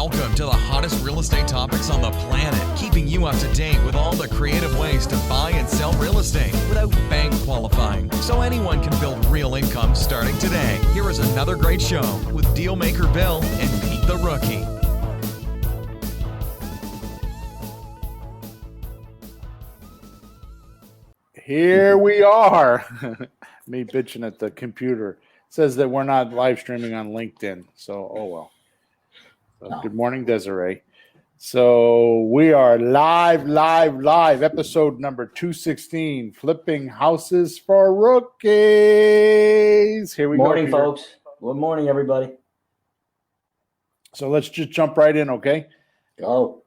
Welcome to the hottest real estate topics on the planet, keeping you up to date with all the creative ways to buy and sell real estate without bank qualifying, so anyone can build real income starting today. Here is another great show with Dealmaker Bill and Pete the Rookie. Here we are. Me bitching at the computer. It says that we're not live streaming on LinkedIn. So, oh well. So, good morning, Desiree. So we are live. Episode number 216, Flipping Houses for Rookies. Here we go. Morning, folks. Good morning, everybody. So let's just jump right in, okay? Go.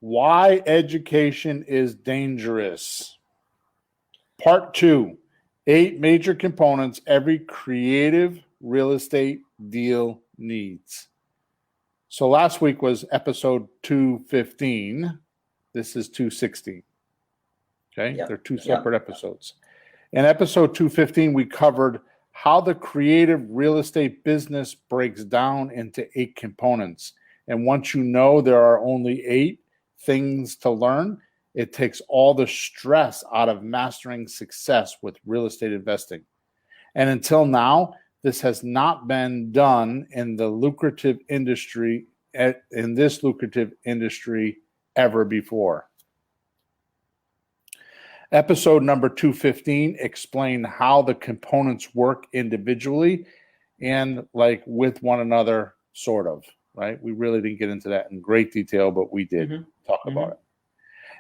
Why education is dangerous. Part 2, 8 major components every creative real estate deal needs. So last week was episode 215. This is 216. Okay, They're two separate episodes. In episode 215, we covered how the creative real estate business breaks down into 8 components. And once you know there are only 8 things to learn, it takes all the stress out of mastering success with real estate investing. And until now, this has not been done in the lucrative industry, in this lucrative industry ever before. Episode number 215 explained how the components work individually and like with one another, sort of, right? We really didn't get into that in great detail, but we did talk about it.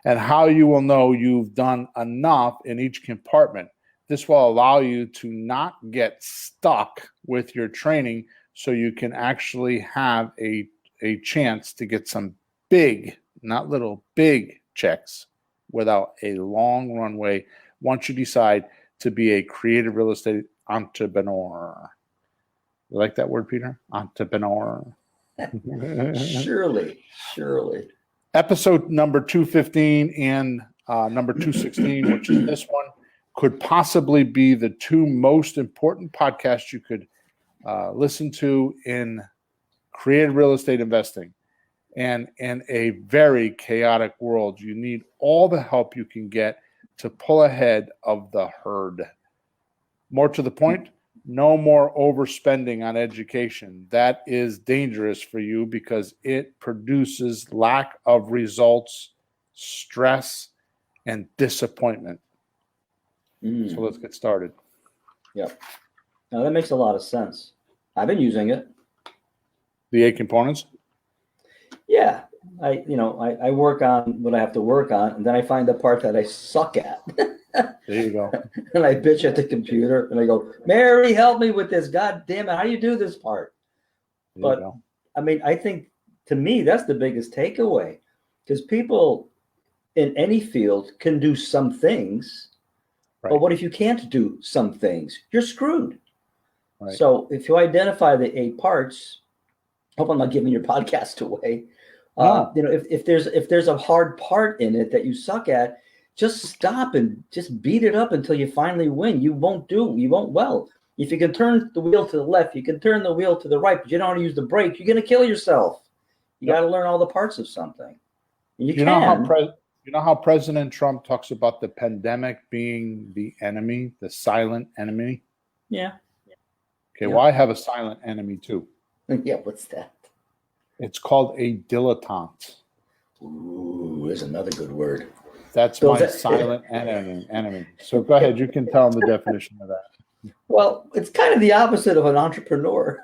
And how you will know you've done enough in each compartment. This will allow you to not get stuck with your training so you can actually have a chance to get some big, not little, big checks without a long runway once you decide to be a creative real estate entrepreneur. You like that word, Peter? Entrepreneur. Surely. Episode number 215 and number 216, which is this one, could possibly be the 2 most important podcasts you could listen to in creative real estate investing. And in a very chaotic world, you need all the help you can get to pull ahead of the herd. More to the point, no more overspending on education. That is dangerous for you because it produces lack of results, stress, and disappointment. So let's get started. Yep. Now that makes a lot of sense. I've been using it. The 8 components? Yeah. I work on what I have to work on, and then I find the part that I suck at. There you go. And I bitch at the computer, and I go, Mary, help me with this. God damn it. How do you do this part? But I mean, I think to me, that's the biggest takeaway, because people in any field can do some things. Right. But what if you can't do some things? You're screwed. Right. So if you identify the 8 parts, hope I'm not giving your podcast away. No. If there's a hard part in it that you suck at, just stop and just beat it up until you finally win. You won't well. If you can turn the wheel to the left, you can turn the wheel to the right, but you don't know how to use the brake, you're going to kill yourself. You got to learn all the parts of something. You know how President Trump talks about the pandemic being the enemy, the silent enemy? Yeah. Okay, well, I have a silent enemy too. Yeah, what's that? It's called a dilettante. Ooh, there's another good word. That's my silent enemy. So go ahead, you can tell them the definition of that. Well, it's kind of the opposite of an entrepreneur.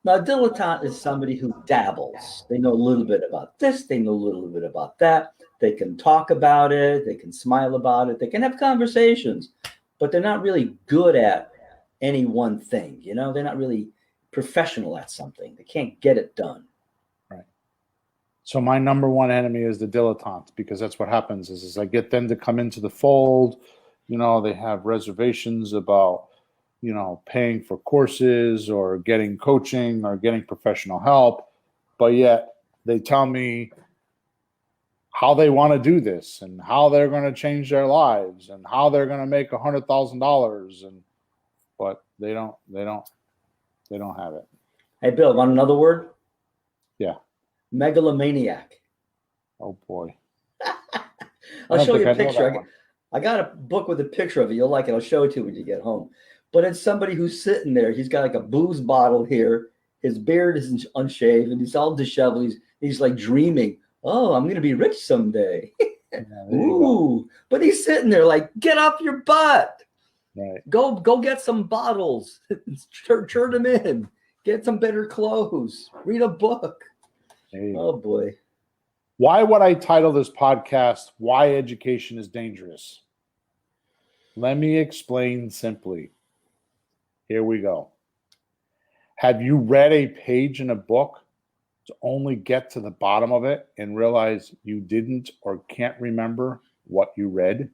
Now, a dilettante is somebody who dabbles. They know a little bit about this. They know a little bit about that. They can talk about it. They can smile about it. They can have conversations, but they're not really good at any one thing. They're not really professional at something. They can't get it done. Right. So my number one enemy is the dilettante, because that's what happens is I get them to come into the fold. They have reservations about, paying for courses or getting coaching or getting professional help, but yet they tell me how they want to do this and how they're going to change their lives and how they're going to make $100,000, but they don't have it. Hey, Bill, want another word? Megalomaniac. Oh boy. I'll show you a I know picture. that one. I got a book with a picture of it. You'll like it. I'll show it to you when you get home. But it's somebody who's sitting there. He's got like a booze bottle here. His beard is unshaved and he's all disheveled. He's like dreaming. Oh, I'm going to be rich someday. Yeah, there you Ooh. But he's sitting there like, get off your butt. Right. Go get some bottles. Turn them in. Get some better clothes. Read a book. There you go. Oh, boy. Why would I title this podcast, Why Education is Dangerous? Let me explain simply. Here we go. Have you read a page in a book to only get to the bottom of it and realize you didn't or can't remember what you read?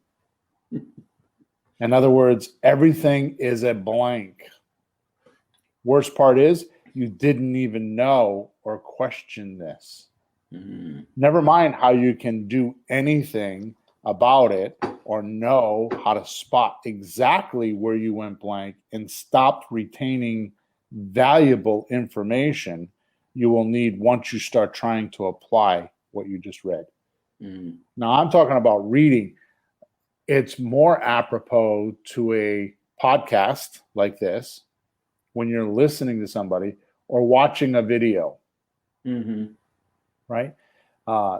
In other words, everything is a blank. Worst part is you didn't even know or question this. Never mind how you can do anything about it or know how to spot exactly where you went blank and stop retaining valuable information you will need once you start trying to apply what you just read. Now, I'm talking about reading. It's more apropos to a podcast like this when you're listening to somebody or watching a video. Right?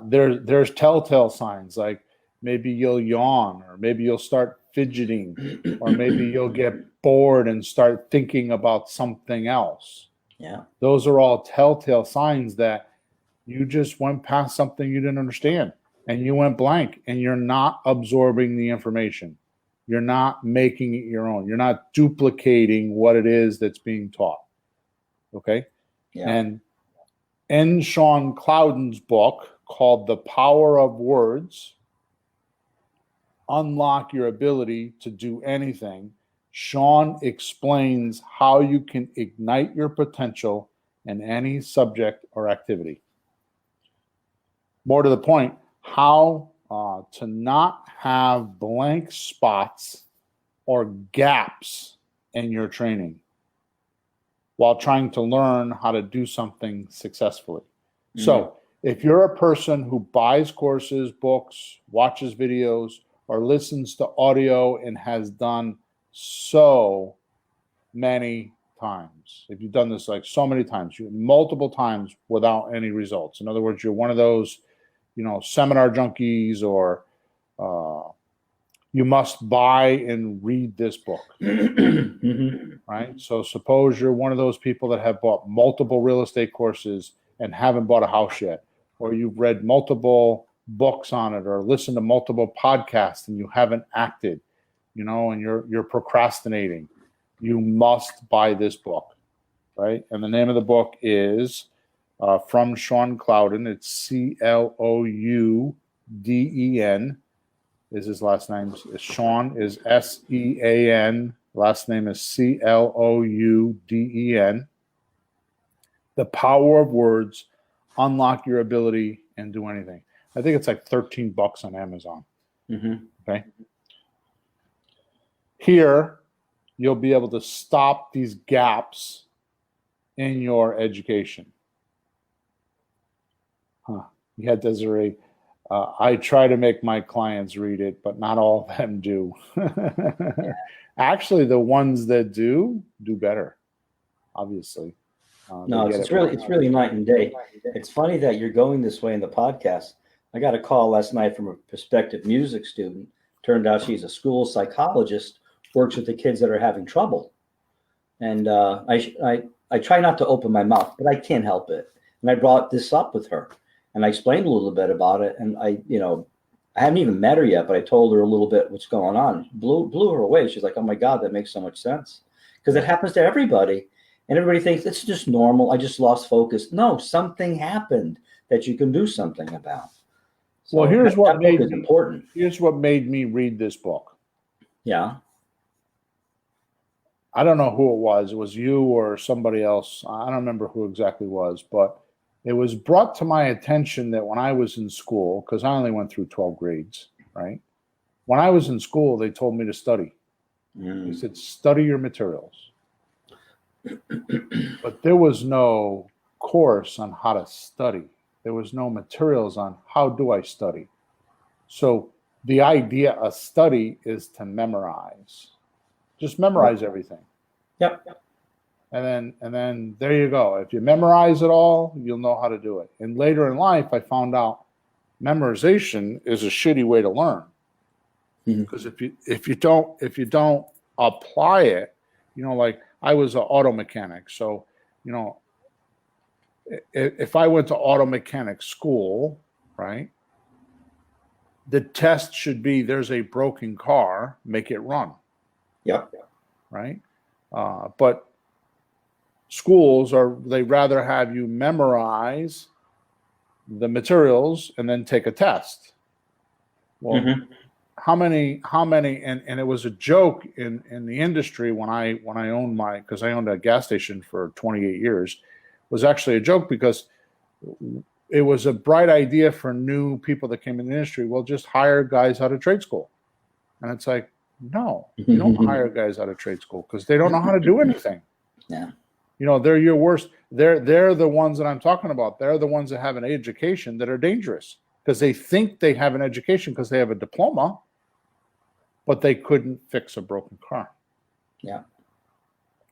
There's telltale signs like maybe you'll yawn or maybe you'll start fidgeting or maybe you'll get bored and start thinking about something else. Yeah. Those are all telltale signs that you just went past something you didn't understand and you went blank and you're not absorbing the information. You're not making it your own. You're not duplicating what it is that's being taught. Okay? Yeah. And in Sean Cloudon's book called The Power of Words, Unlock Your Ability to Do Anything, Sean explains how you can ignite your potential in any subject or activity. More to the point, how to not have blank spots or gaps in your training while trying to learn how to do something successfully. So if you're a person who buys courses, books, watches videos, or listens to audio and has done so many times, if you've done this like so many times, multiple times without any results. In other words, you're one of those, seminar junkies or you must buy and read this book. Right? So suppose you're one of those people that have bought multiple real estate courses and haven't bought a house yet, or you've read multiple books on it or listened to multiple podcasts and you haven't acted, and you're procrastinating. You must buy this book, right? And the name of the book is from Sean Cloudon. It's Clouden is his last name. Sean is Sean. Last name is Clouden. The Power of Words, Unlock Your Ability and Do Anything. I think it's like $13 on Amazon. Okay. Here, you'll be able to stop these gaps in your education. Yeah, Desiree. I try to make my clients read it, but not all of them do. Actually, the ones that do better, obviously. No, it's really night and day. It's funny that you're going this way in the podcast. I got a call last night from a prospective music student. Turned out she's a school psychologist, works with the kids that are having trouble. And I try not to open my mouth, but I can't help it. And I brought this up with her. And I explained a little bit about it. And I haven't even met her yet, but I told her a little bit what's going on. Blew her away. She's like, oh my God, that makes so much sense. Because it happens to everybody. And everybody thinks it's just normal. I just lost focus. No, something happened that you can do something about. So well, here's what made me important. Here's what made me read this book. Yeah. I don't know who it was. It was you or somebody else. I don't remember who exactly it was, but it was brought to my attention that when I was in school, because I only went through 12 grades, right? When I was in school, they told me to study. They said, study your materials. But there was no course on how to study. There was no materials on how do I study. So the idea of study is to memorize. Just memorize everything. Yep. And then there you go. If you memorize it all, you'll know how to do it. And later in life, I found out memorization is a shitty way to learn. Because if you don't apply it, like I was an auto mechanic. So, if I went to auto mechanic school, right, the test should be there's a broken car, make it run. Yep. Right. But schools they rather have you memorize the materials and then take a test. Well, how many, and it was a joke in the industry when I owned because I owned a gas station for 28 years, was actually a joke because it was a bright idea for new people that came in the industry. Well, just hire guys out of trade school. And it's like, no, you don't hire guys out of trade school because they don't know how to do anything. Yeah. They're your worst. They're the ones that I'm talking about. They're the ones that have an education that are dangerous because they think they have an education because they have a diploma, but they couldn't fix a broken car. Yeah.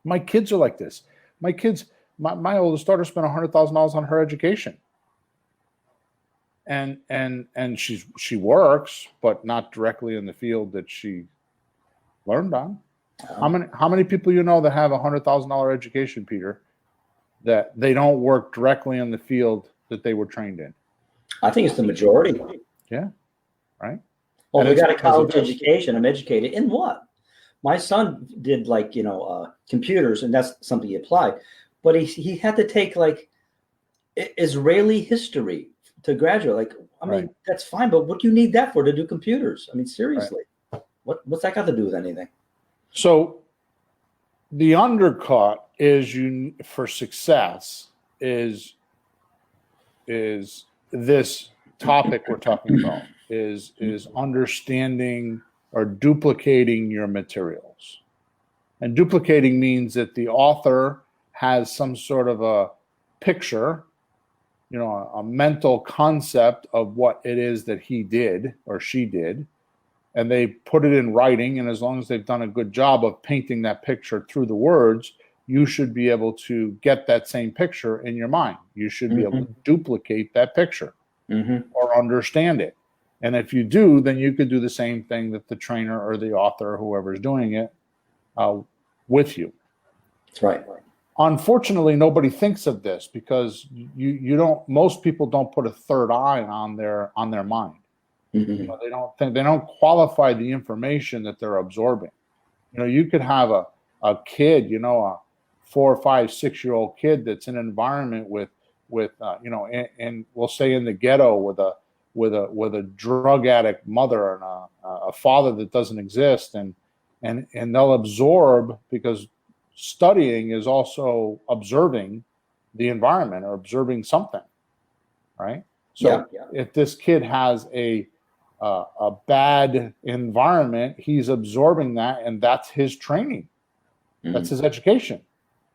My kids are like this. My kids, my oldest daughter spent $100,000 on her education. And she works, but not directly in the field that she learned on. How many people that have $100,000 education, Peter, that they don't work directly in the field that they were trained in? I think it's the majority. Yeah. Right. Well, we got a college education. I'm educated in what? My son did computers, and that's something he applied. But he had to take Israeli history to graduate. That's fine, but what do you need that for to do computers? I mean, seriously, what's that got to do with anything? So the undercut for success is this topic we're talking about is understanding or duplicating your materials. And duplicating means that the author has some sort of a picture, a mental concept of what it is that he did or she did, and they put it in writing. And as long as they've done a good job of painting that picture through the words, you should be able to get that same picture in your mind. You should be able to duplicate that picture or understand it. And if you do, then you could do the same thing that the trainer or the author or whoever's doing it with you. That's right. Unfortunately, nobody thinks of this because most people don't put a third eye on their mind. They don't qualify the information that they're absorbing. You could have a kid, a 4, 5, 6-year-old kid that's in an environment with and we'll say in the ghetto with a drug addict mother and a father that doesn't exist, and they'll absorb, because studying is also observing the environment or observing something, right? So if this kid has a bad environment, he's absorbing that, and that's his training. That's his education,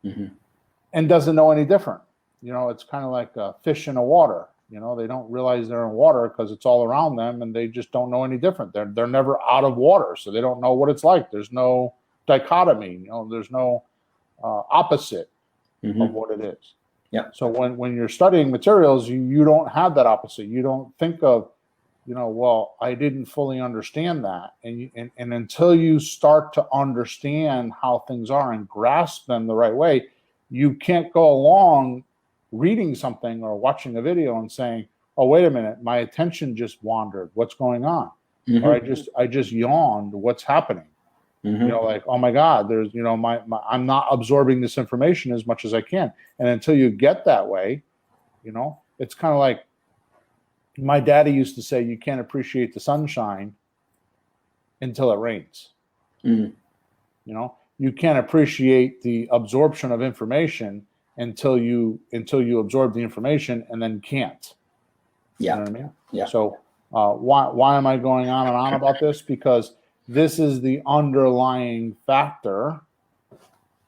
and doesn't know any different. It's kind of like a fish in the water. They don't realize they're in water because it's all around them, and they just don't know any different. They're never out of water, so they don't know what it's like. There's no dichotomy. There's no opposite of what it is. Yeah. So when you're studying materials, you don't have that opposite. You don't think of, well, I didn't fully understand that, and until you start to understand how things are and grasp them the right way, you can't go along reading something or watching a video and saying, oh, wait a minute, my attention just wandered. What's going on? Or I just yawned. What's happening? Like, oh my God, there's, I'm not absorbing this information as much as I can. And until you get that way, it's kind of like my daddy used to say, you can't appreciate the sunshine until it rains. You can't appreciate the absorption of information until you absorb the information and then can't. Yeah. You know what I mean? Yeah. So why am I going on and on about this? Because this is the underlying factor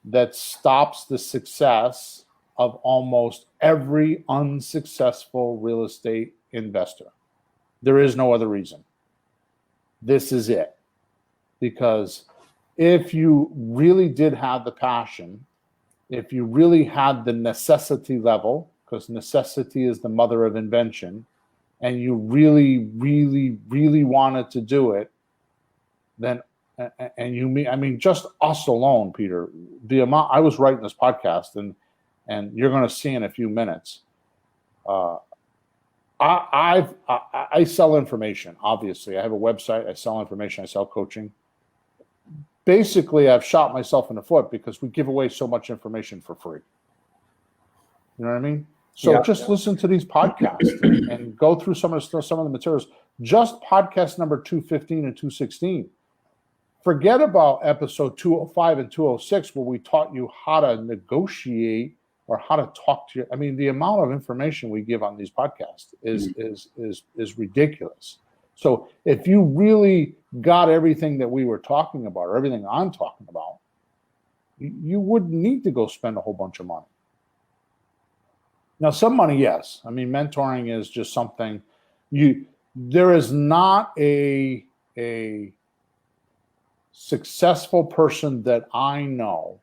that stops the success of almost every unsuccessful real estate investor. There is no other reason. This is it. Because if you really did have the passion, if you really had the necessity level, because necessity is the mother of invention, and you really, really, really wanted to do it, then, and you mean, I mean, just us alone, Peter, the amount, I was writing this podcast, and you're going to see in a few minutes, I sell information, obviously. I have a website, I sell information, I sell coaching. Basically, I've shot myself in the foot because we give away so much information for free. You know what I mean? So just listen to these podcasts and go through some of the materials. Just podcast number 215 and 216. Forget about episode 205 and 206, where we taught you how to negotiate or how to talk to you. I mean, the amount of information we give on these podcasts is ridiculous. So if you really got everything that we were talking about, or everything I'm talking about, you wouldn't need to go spend a whole bunch of money. Now, some money, yes. I mean, mentoring is just something there is not a successful person that I know,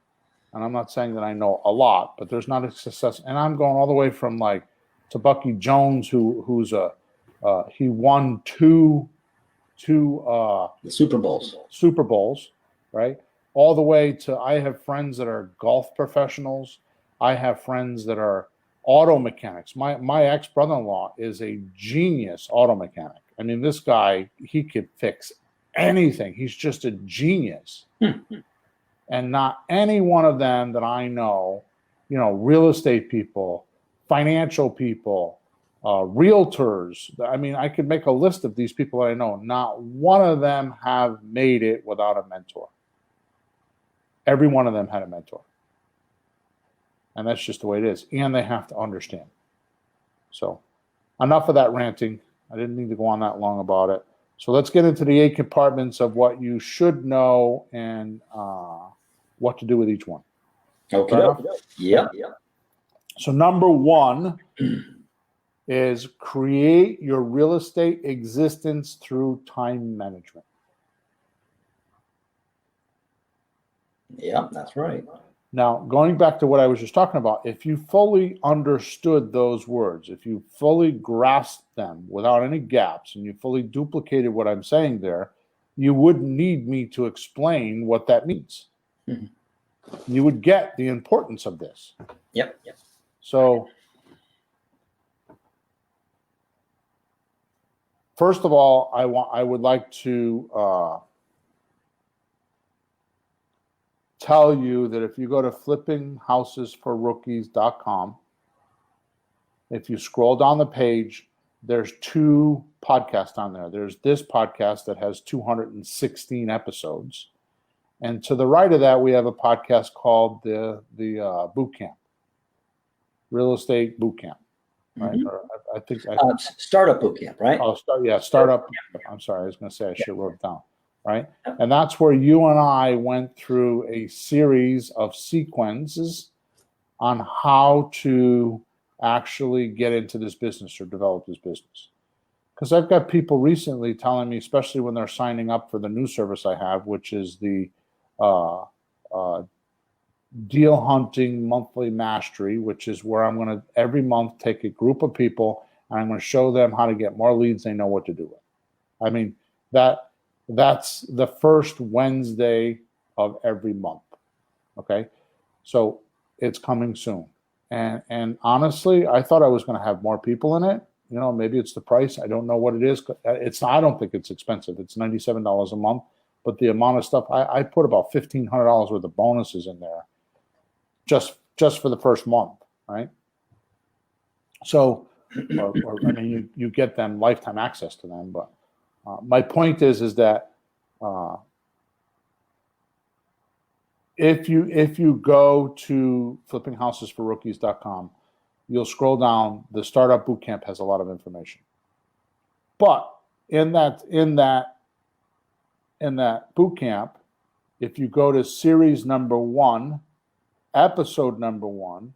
and I'm not saying that I know a lot, but there's not a success. And I'm going all the way from like to Bucky Jones, who's he won two Super Bowls, right? All the way to, I have friends that are golf professionals. I have friends that are auto mechanics. My ex-brother-in-law is a genius auto mechanic. I mean, this guy, he could fix anything. He's just a genius. And not any one of them that I know, real estate people, financial people, realtors. I mean, I could make a list of these people that I know. Not one of them have made it without a mentor. Every one of them had a mentor. And that's just the way it is. And they have to understand. So enough of that ranting. I didn't need to go on that long about it. So let's get into the 8 compartments of what you should know and what to do with each one. Okay. Yeah. So number 1 is create your real estate existence through time management. Yeah, that's right. Now, going back to what I was just talking about, if you fully understood those words, if you fully grasped them without any gaps, and you fully duplicated what I'm saying there, you wouldn't need me to explain what that means. Mm-hmm. You would get the importance of this. Yep. So, first of all, I would like to tell you that if you go to flippinghousesforrookies.com, if you scroll down the page, there's 2 podcasts on there. There's this podcast that has 216 episodes. And to the right of that, we have a podcast called the Boot Camp, Real Estate Boot Camp. Right? Mm-hmm. Or I think Startup Boot Camp, right? Oh, Startup. I'm sorry, I was going to say I should have wrote it down. Right? And that's where you and I went through a series of sequences on how to actually get into this business or develop this business. Because I've got people recently telling me, especially when they're signing up for the new service I have, which is the deal hunting monthly mastery, which is where I'm going to every month take a group of people and I'm going to show them how to get more leads they know what to do with. I mean, that's the first Wednesday of every month. Okay. So it's coming soon. And honestly, I thought I was going to have more people in it. Maybe it's the price. I don't know what it is. I don't think it's expensive. It's $97 a month, but the amount of stuff I put about $1,500 worth of bonuses in there just for the first month. Right. So, or I mean, you get them lifetime access to them, but my point is that if you go to flippinghousesforrookies.com, you'll scroll down. The Startup Bootcamp has a lot of information, but in that bootcamp, if you go to series number 1, episode number 1,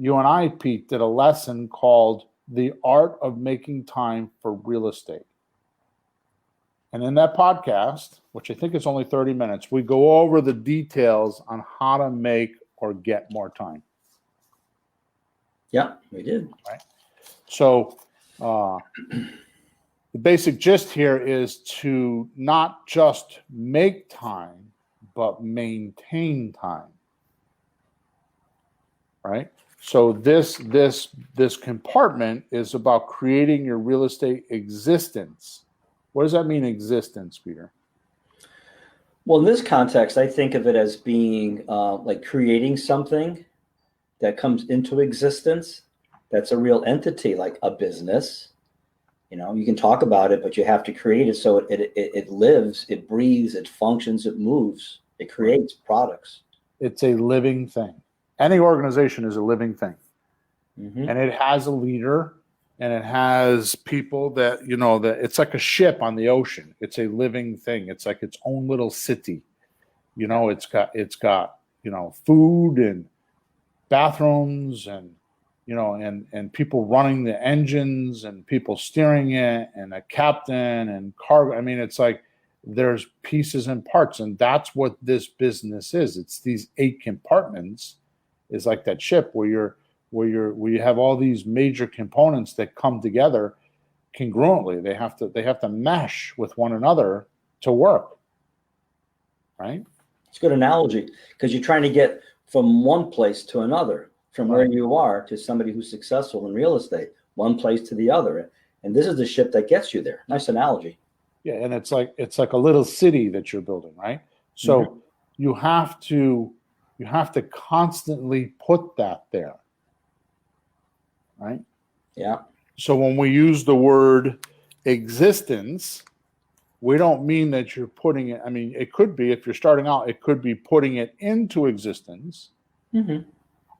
you and I, Pete, did a lesson called The Art of Making Time for Real Estate. And in that podcast, which I think is only 30 minutes, we go over the details on how to make or get more time. Yeah, we did. Right. So the basic gist here is to not just make time, but maintain time. Right. So this compartment is about creating your real estate existence. What does that mean, existence, Peter? Well, in this context, I think of it as being like creating something that comes into existence. That's a real entity, like a business. You know, you can talk about it, but you have to create it so it lives, it breathes, it functions, it moves, it creates products. It's a living thing. Any organization is a living thing. Mm-hmm. And it has a leader, and it has people that, you know, that it's like a ship on the ocean. It's a living thing. It's like its own little city. You know, it's got, you know, food and bathrooms and, you know, and people running the engines and people steering it and a captain and cargo. I mean, it's like there's pieces and parts, and that's what this business is. It's these 8 compartments. Is like that ship where you have all these major components that come together congruently. They have to mesh with one another to work. Right? It's a good analogy because you're trying to get from one place to another, from where you are to somebody who's successful in real estate, one place to the other. And this is the ship that gets you there. Nice analogy. Yeah, and it's like a little city that you're building, right? So you have to constantly put that there. Right? Yeah. So when we use the word existence, we don't mean that you're putting it. I mean, it could be, if you're starting out, it could be putting it into existence,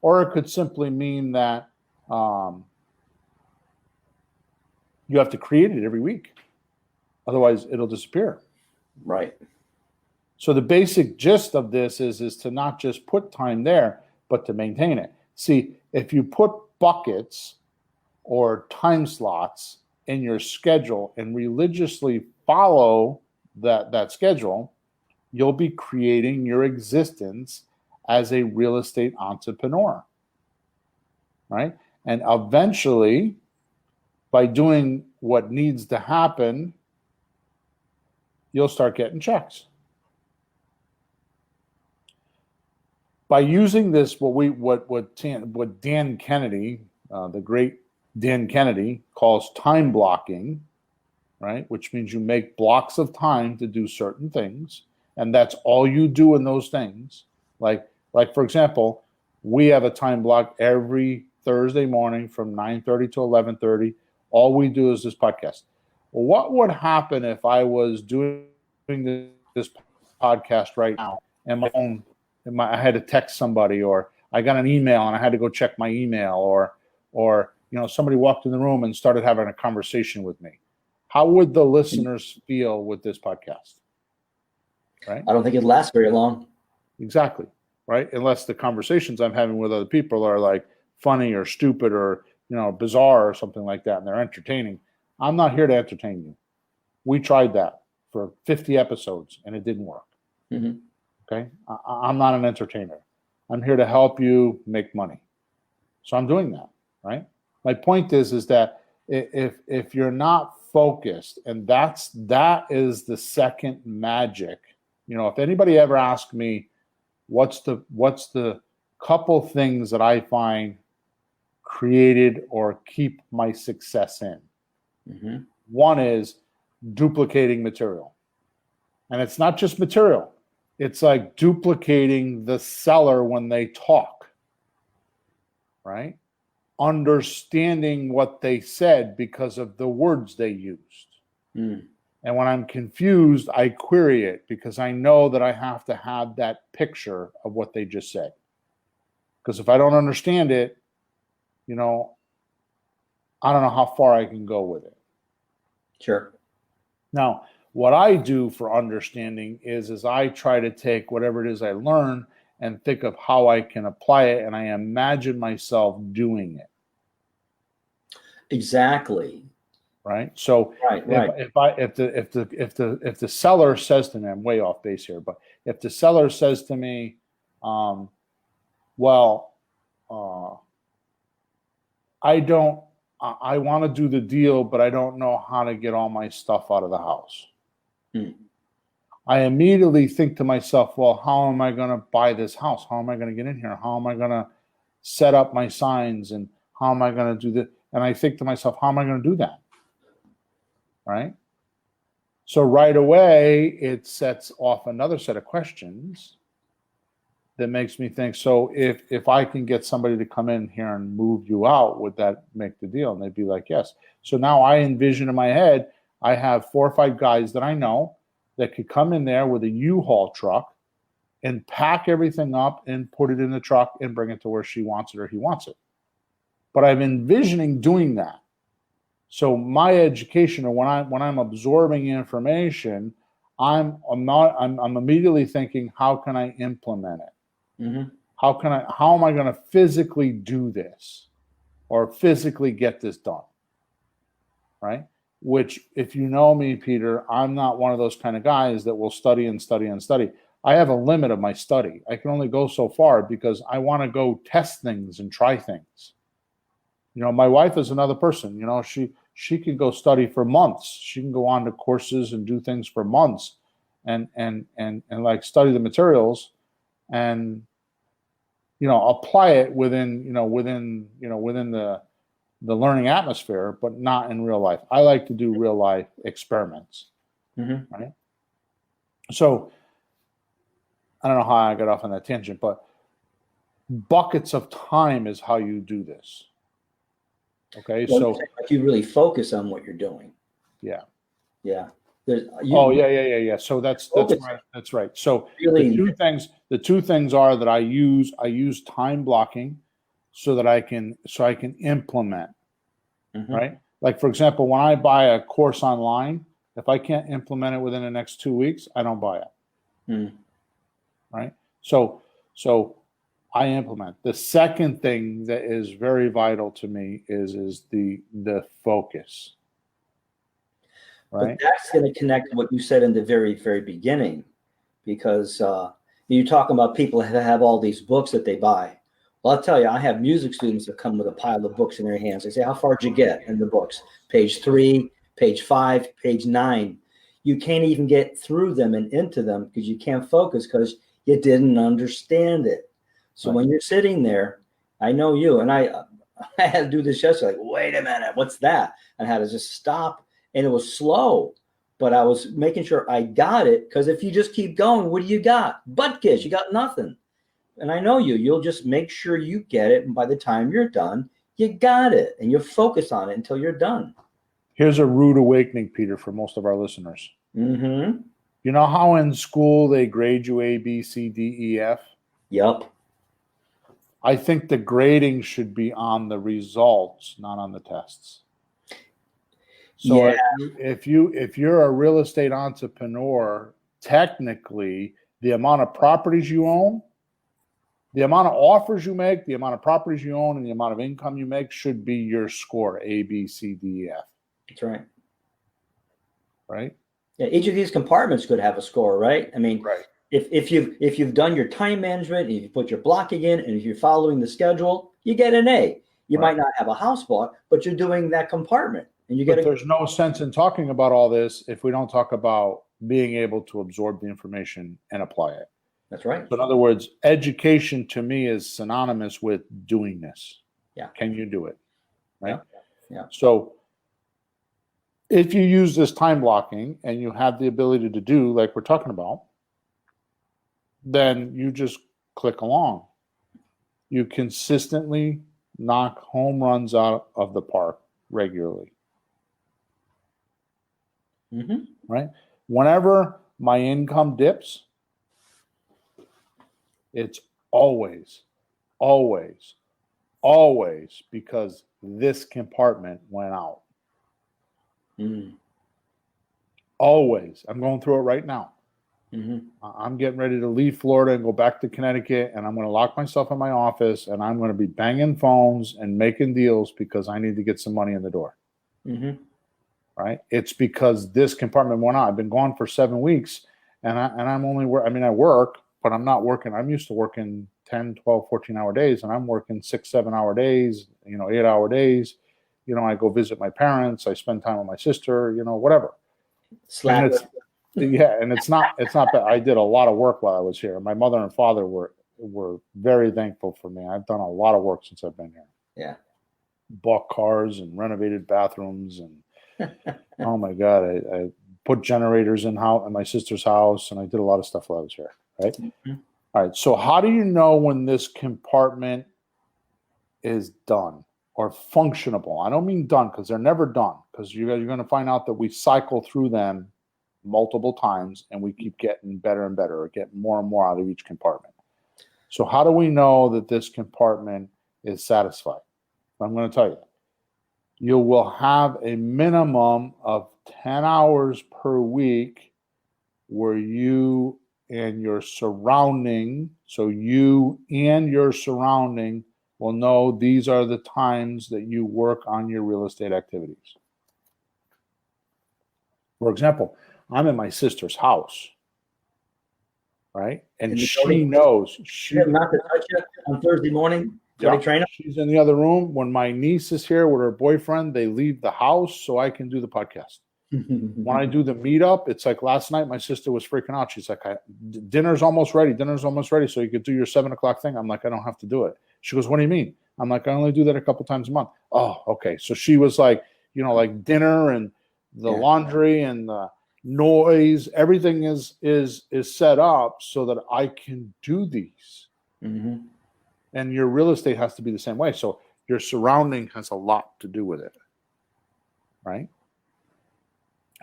or it could simply mean that you have to create it every week. Otherwise, it'll disappear. Right. So the basic gist of this is to not just put time there, but to maintain it. See, if you put buckets or time slots in your schedule and religiously follow that schedule, you'll be creating your existence as a real estate entrepreneur, right? And eventually, by doing what needs to happen, you'll start getting checks. By using this, what Dan Kennedy, the great Dan Kennedy, calls time blocking, right? Which means you make blocks of time to do certain things, and that's all you do in those things. Like for example, we have a time block every Thursday morning from 9:30 to 11:30. All we do is this podcast. Well, what would happen if I was doing this podcast right now and my phone? I had to text somebody, or I got an email and I had to go check my email, or you know, somebody walked in the room and started having a conversation with me. How would the listeners feel with this podcast? Right? I don't think it lasts very long. Exactly. Right? Unless the conversations I'm having with other people are like funny or stupid or, you know, bizarre or something like that, and they're entertaining. I'm not here to entertain you. We tried that for 50 episodes and it didn't work. Okay. I'm not an entertainer. I'm here to help you make money. So I'm doing that, right? My point is that if you're not focused, and that is the second magic. You know, if anybody ever asked me, what's the couple things that I find created or keep my success in? One is duplicating material. And it's not just material. It's like duplicating the seller when they talk, right? Understanding what they said because of the words they used. And when I'm confused, I query it because I know that I have to have that picture of what they just said. Because if I don't understand it, you know, I don't know how far I can go with it. Sure. Now, what I do for understanding is I try to take whatever it is I learn and think of how I can apply it, and I imagine myself doing it. Exactly. Right. So Right. if the seller says to me, I'm way off base here, but if the seller says to me, well, I want to do the deal, but I don't know how to get all my stuff out of the house. I immediately think to myself, well, how am I going to buy this house? How am I going to get in here? How am I going to set up my signs? And how am I going to do that? And I think to myself, how am I going to do that? Right? So right away, it sets off another set of questions that makes me think, so if I can get somebody to come in here and move you out, would that make the deal? And they'd be like, yes. So now I envision in my head, I have 4 or 5 guys that I know that could come in there with a U-Haul truck and pack everything up and put it in the truck and bring it to where she wants it or he wants it. But I'm envisioning doing that. So my education, or when I'm absorbing information, I'm immediately thinking, how can I implement it? Mm-hmm. How am I going to physically do this or physically get this done? Right? Which, if you know me, Peter, I'm not one of those kind of guys that will study and study and study. I have a limit of my study. I can only go so far because I want to go test things and try things. You know, my wife is another person. You know, she can go study for months. She can go on to courses and do things for months and like study the materials and, you know, apply it within the learning atmosphere, but not in real life. I like to do real life experiments. Mm-hmm. Right. So I don't know how I got off on that tangent, but buckets of time is how you do this. Okay, well, so like you really focus on what you're doing. Yeah. Yeah. Yeah. So that's right. So really, the two things are that I use time blocking so that I can implement. mm-hmm. Right? Like, for example, when I buy a course online, if I can't implement it within the next 2 weeks, I don't buy it. Right? So I implement. The second thing that is very vital to me is the focus. Right? But that's going to connect to what you said in the very, very beginning, because you're talking about people that have all these books that they buy. Well, I'll tell you, I have music students that come with a pile of books in their hands. They say, how far did you get in the books? Page 3, page 5, page 9. You can't even get through them and into them because you can't focus because you didn't understand it. So right. When you're sitting there, I know you, and I had to do this yesterday, like, wait a minute, what's that? And I had to just stop, and it was slow, but I was making sure I got it, because if you just keep going, what do you got? Butt kiss, you got nothing. And I know you'll just make sure you get it, and by the time you're done, you got it, and you focus on it until you're done. Here's a rude awakening, Peter, for most of our listeners. Mm-hmm. You know how in school they grade you A, B, C, D, E, F? Yep. I think the grading should be on the results, not on the tests. So yeah. if you're a real estate entrepreneur, technically the amount of properties you own, the amount of offers you make, the amount of properties you own, and the amount of income you make should be your score, A, B, C, D, E, F. That's right. Right? Yeah, each of these compartments could have a score, right? I mean, right. If you've done your time management, if you put your blocking in, and if you're following the schedule, you get an A. You right. might not have a house bought, but you're doing that compartment, and you get. There's no sense in talking about all this if we don't talk about being able to absorb the information and apply it. That's right. So in other words, education to me is synonymous with doing this. Yeah. Can you do it? Right. Yeah. So if you use this time blocking and you have the ability to do like we're talking about, then you just click along. You consistently knock home runs out of the park regularly. Mm-hmm. Right? Whenever my income dips, it's always because this compartment went out. Always. I'm going through it right now. I'm getting ready to leave Florida and go back to Connecticut, and I'm going to lock myself in my office, and I'm going to be banging phones and making deals because I need to get some money in the door. Right? It's because this compartment went out. I've been gone for 7 weeks, and I'm only I work, but I'm not working. I'm used to working 10, 12, 14-hour days, and I'm working 6, 7-hour days, 8-hour days. I go visit my parents. I spend time with my sister, whatever. Slap it. Yeah, and it's not that I did a lot of work while I was here. My mother and father were very thankful for me. I've done a lot of work since I've been here. Yeah. Bought cars and renovated bathrooms and oh my God, I put generators in my sister's house, and I did a lot of stuff while I was here. Right. All right. So how do you know when this compartment is done or functionable? I don't mean done because they're never done, because you're going to find out that we cycle through them multiple times and we keep getting better and better, or get more and more out of each compartment. So how do we know that this compartment is satisfied? I'm going to tell you. You will have a minimum of 10 hours per week where you and your surrounding, so you and your surrounding will know these are the times that you work on your real estate activities. For example, I'm in my sister's house, right? And she knows. Not to touch you on Thursday morning. Yeah, she's in the other room. When my niece is here with her boyfriend, they leave the house so I can do the podcast. When I do the meetup, it's like last night, my sister was freaking out. She's like, dinner's almost ready. Dinner's almost ready. So you could do your 7 o'clock thing. I'm like, I don't have to do it. She goes, what do you mean? I'm like, I only do that a couple times a month. Oh, okay. So she was like, like dinner and the laundry and the noise, everything is set up so that I can do these. And your real estate has to be the same way. So your surrounding has a lot to do with it, right?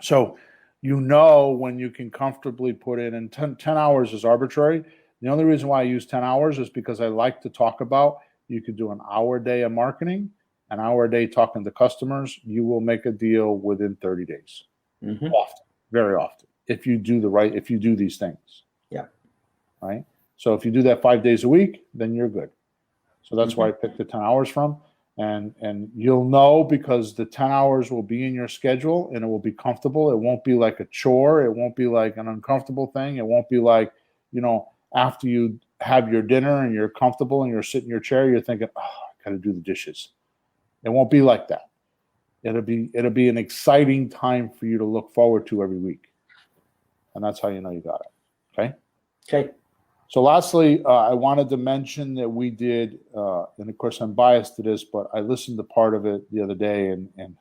So when you can comfortably put in, and 10 hours is arbitrary. The only reason why I use 10 hours is because I like to talk about, you could do an hour a day of marketing, an hour a day talking to customers. You will make a deal within 30 days. Often, very often, if you do these things. Yeah. Right. So if you do that 5 days a week, then you're good. So that's why I picked the 10 hours from. And you'll know because the 10 hours will be in your schedule and it will be comfortable. It won't be like a chore. It won't be like an uncomfortable thing. It won't be like, after you have your dinner and you're comfortable and you're sitting in your chair, you're thinking, oh, I got to do the dishes. It won't be like that. It'll be an exciting time for you to look forward to every week. And that's how you know you got it. Okay. Okay. So lastly, I wanted to mention that we did, and of course I'm biased to this, but I listened to part of it the other day, and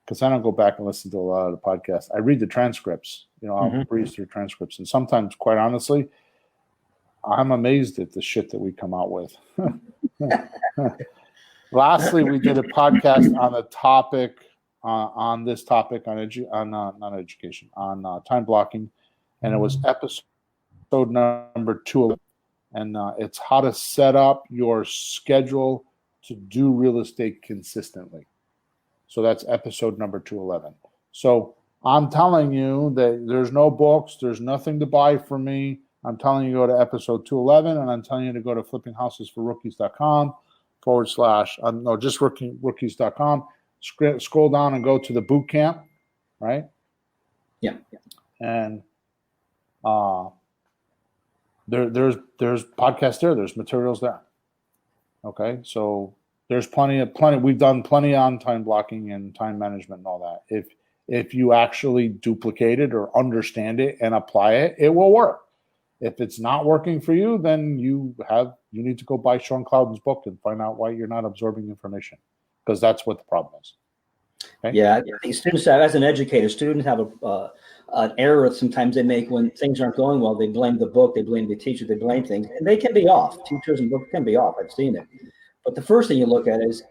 because I don't go back and listen to a lot of the podcasts, I read the transcripts. I'll breeze through transcripts, and sometimes, quite honestly, I'm amazed at the shit that we come out with. Lastly, we did a podcast on the topic, on time blocking, and it was episode number 2, and it's how to set up your schedule to do real estate consistently. So that's episode number 211. So I'm telling you that there's no books, there's nothing to buy from me. I'm telling you to go to episode 211, and I'm telling you to go to flippinghousesforrookies.com / just rookies.com. Scroll down and go to the boot camp, right? Yeah. And there's podcasts there. There's materials there. Okay, so there's plenty. We've done plenty on time blocking and time management and all that. If you actually duplicate it or understand it and apply it, it will work. If it's not working for you, then you need to go buy Sean Cloudon's book and find out why you're not absorbing information, because that's what the problem is. Okay? Yeah, students have, as an educator, students have an error sometimes they make when things aren't going well. They blame the book, they blame the teacher, they blame things, and they can be off. Teachers and books can be off. I've seen it. But the first thing you look at is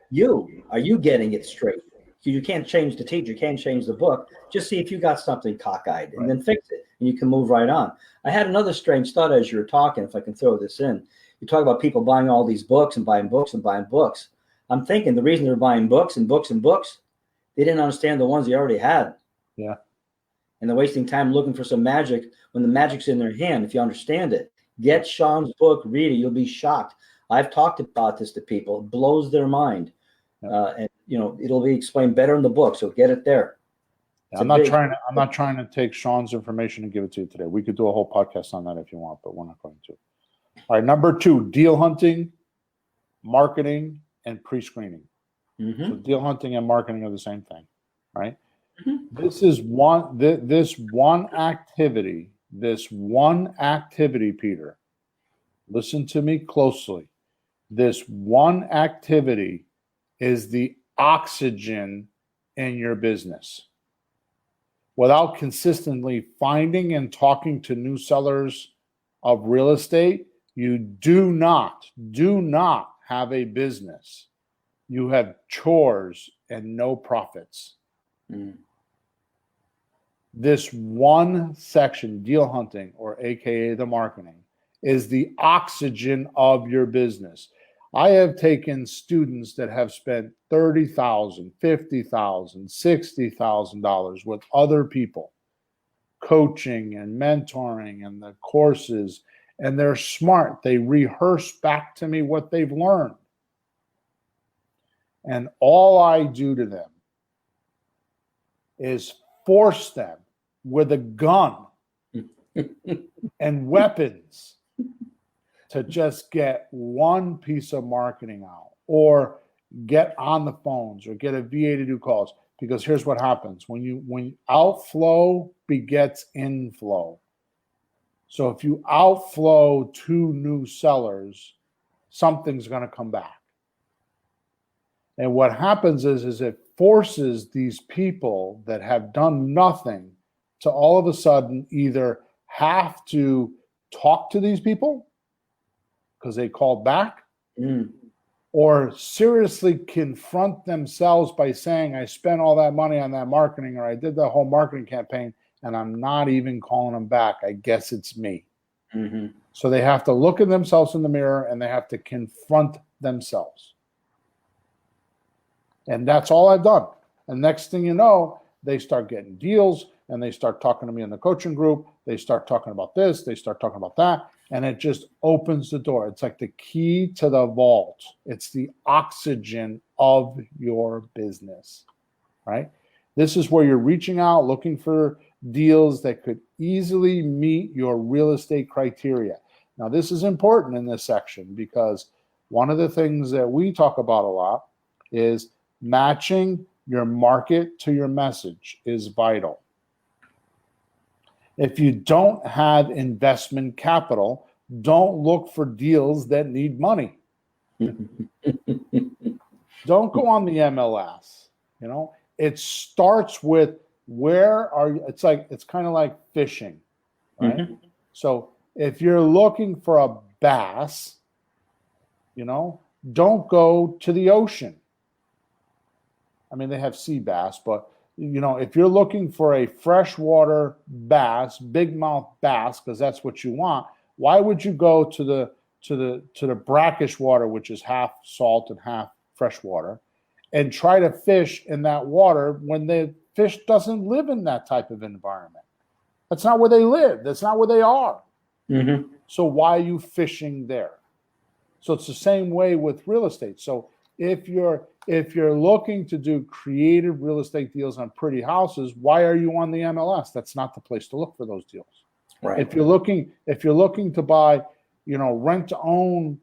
are you getting it straight? You can't change the teacher, you can't change the book. Just see if you got something cockeyed, and then fix it, and you can move right on. I had another strange thought as you were talking, if I can throw this in. You talk about people buying all these books and buying books and buying books. I'm thinking the reason they're buying books and books and books, they didn't understand the ones they already had. Yeah. and they're wasting time looking for some magic when the magic's in their hand. If you understand it, get Sean's book, read it. You'll be shocked. I've talked about this to people. It blows their mind. And it'll be explained better in the book. So get it there. I'm not trying to take Sean's information and give it to you today. We could do a whole podcast on that if you want, but we're not going to. All right, number 2, deal hunting, marketing, and pre-screening. So deal hunting and marketing are the same thing, right? This is this one activity, Peter. Listen to me closely. This one activity is the oxygen in your business. Without consistently finding and talking to new sellers of real estate, you do not have a business. You have chores and no profits. This one section, deal hunting, or AKA the marketing, is the oxygen of your business. I have taken students that have spent $30,000, $50,000, $60,000 with other people, coaching and mentoring and the courses, and they're smart. They rehearse back to me what they've learned. And all I do to them is force them with a gun and weapons to just get one piece of marketing out, or get on the phones, or get a VA to do calls. Because here's what happens. When outflow begets inflow. So if you outflow 2 new sellers, something's going to come back. And what happens is it forces these people that have done nothing to all of a sudden either have to talk to these people because they called back, or seriously confront themselves by saying, I spent all that money on that marketing, or I did the whole marketing campaign, and I'm not even calling them back. I guess it's me. So they have to look at themselves in the mirror, and they have to confront themselves. And that's all I've done. And next thing you know, they start getting deals, and they start talking to me in the coaching group. They start talking about this. They start talking about that. And it just opens the door. It's like the key to the vault. It's the oxygen of your business, right? This is where you're reaching out, looking for deals that could easily meet your real estate criteria. Now, this is important in this section because one of the things that we talk about a lot is matching your market to your message is vital. If you don't have investment capital, don't look for deals that need money. Don't go on the MLS. It starts with where are you? It's kind of like fishing, right? So if you're looking for a bass, don't go to the ocean. I mean, they have sea bass, but if you're looking for a freshwater bass, big mouth bass, because that's what you want, why would you go to the brackish water, which is half salt and half freshwater, and try to fish in that water when the fish doesn't live in that type of environment? That's not where they live. That's not where they are. So why are you fishing there? So it's the same way with real estate. So if you're looking to do creative real estate deals on pretty houses, why are you on the MLS? That's not the place to look for those deals. Right. If you're looking to buy, rent to own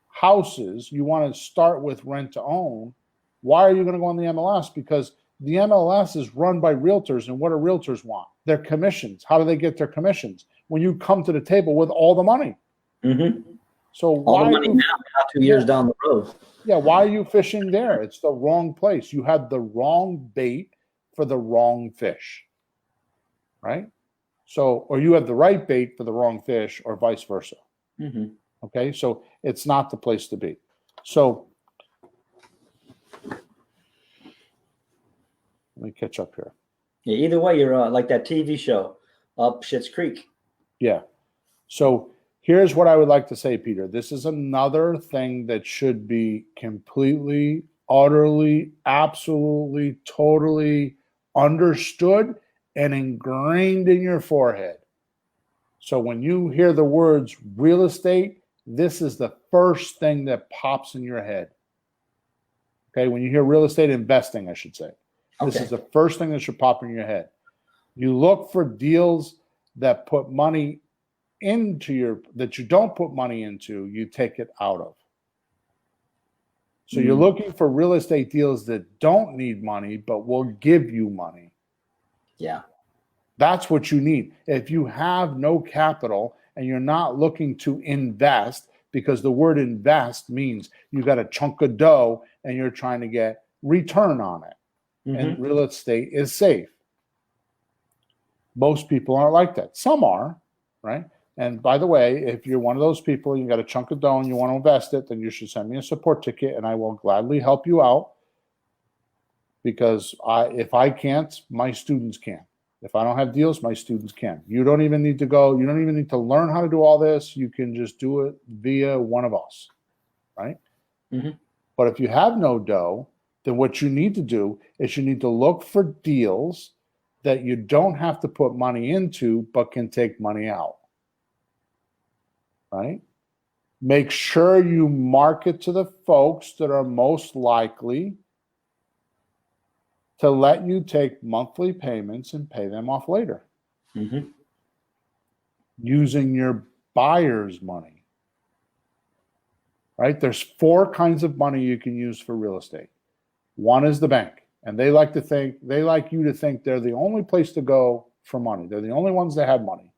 houses, you want to start with rent to own. Why are you going to go on the MLS? Because the MLS is run by realtors, and what do realtors want? Their commissions. How do they get their commissions? When you come to the table with all the money. So all the money now, not 2 years down the road. Yeah, why are you fishing there? It's the wrong place. You had the wrong bait for the wrong fish, right? So, or you have the right bait for the wrong fish, or vice versa. Okay, so it's not the place to be. So let me catch up here. Yeah, either way, you're like that TV show, Up Schitt's Creek. Yeah. So here's what I would like to say, Peter. This is another thing that should be completely, utterly, absolutely, totally understood and ingrained in your forehead. So when you hear the words real estate, this is the first thing that pops in your head. Okay, when you hear real estate investing, I should say. This is the first thing that should pop in your head. You look for deals that put money into that you don't put money into, you take it out of. So you're looking for real estate deals that don't need money, but will give you money. Yeah. That's what you need. If you have no capital and you're not looking to invest, because the word invest means you got a chunk of dough and you're trying to get return on it. And real estate is safe. Most people aren't like that. Some are, right? And by the way, if you're one of those people, you got a chunk of dough and you want to invest it, then you should send me a support ticket and I will gladly help you out. Because if I can't, my students can. If I don't have deals, my students can. You don't even need to go. You don't even need to learn how to do all this. You can just do it via one of us, right? But if you have no dough, then what you need to do is you need to look for deals that you don't have to put money into, but can take money out, right? Make sure you market to the folks that are most likely to let you take monthly payments and pay them off later. Using your buyer's money, right? There's 4 kinds of money you can use for real estate. One is the bank, and they like you to think they're the only place to go for money. They're the only ones that have money.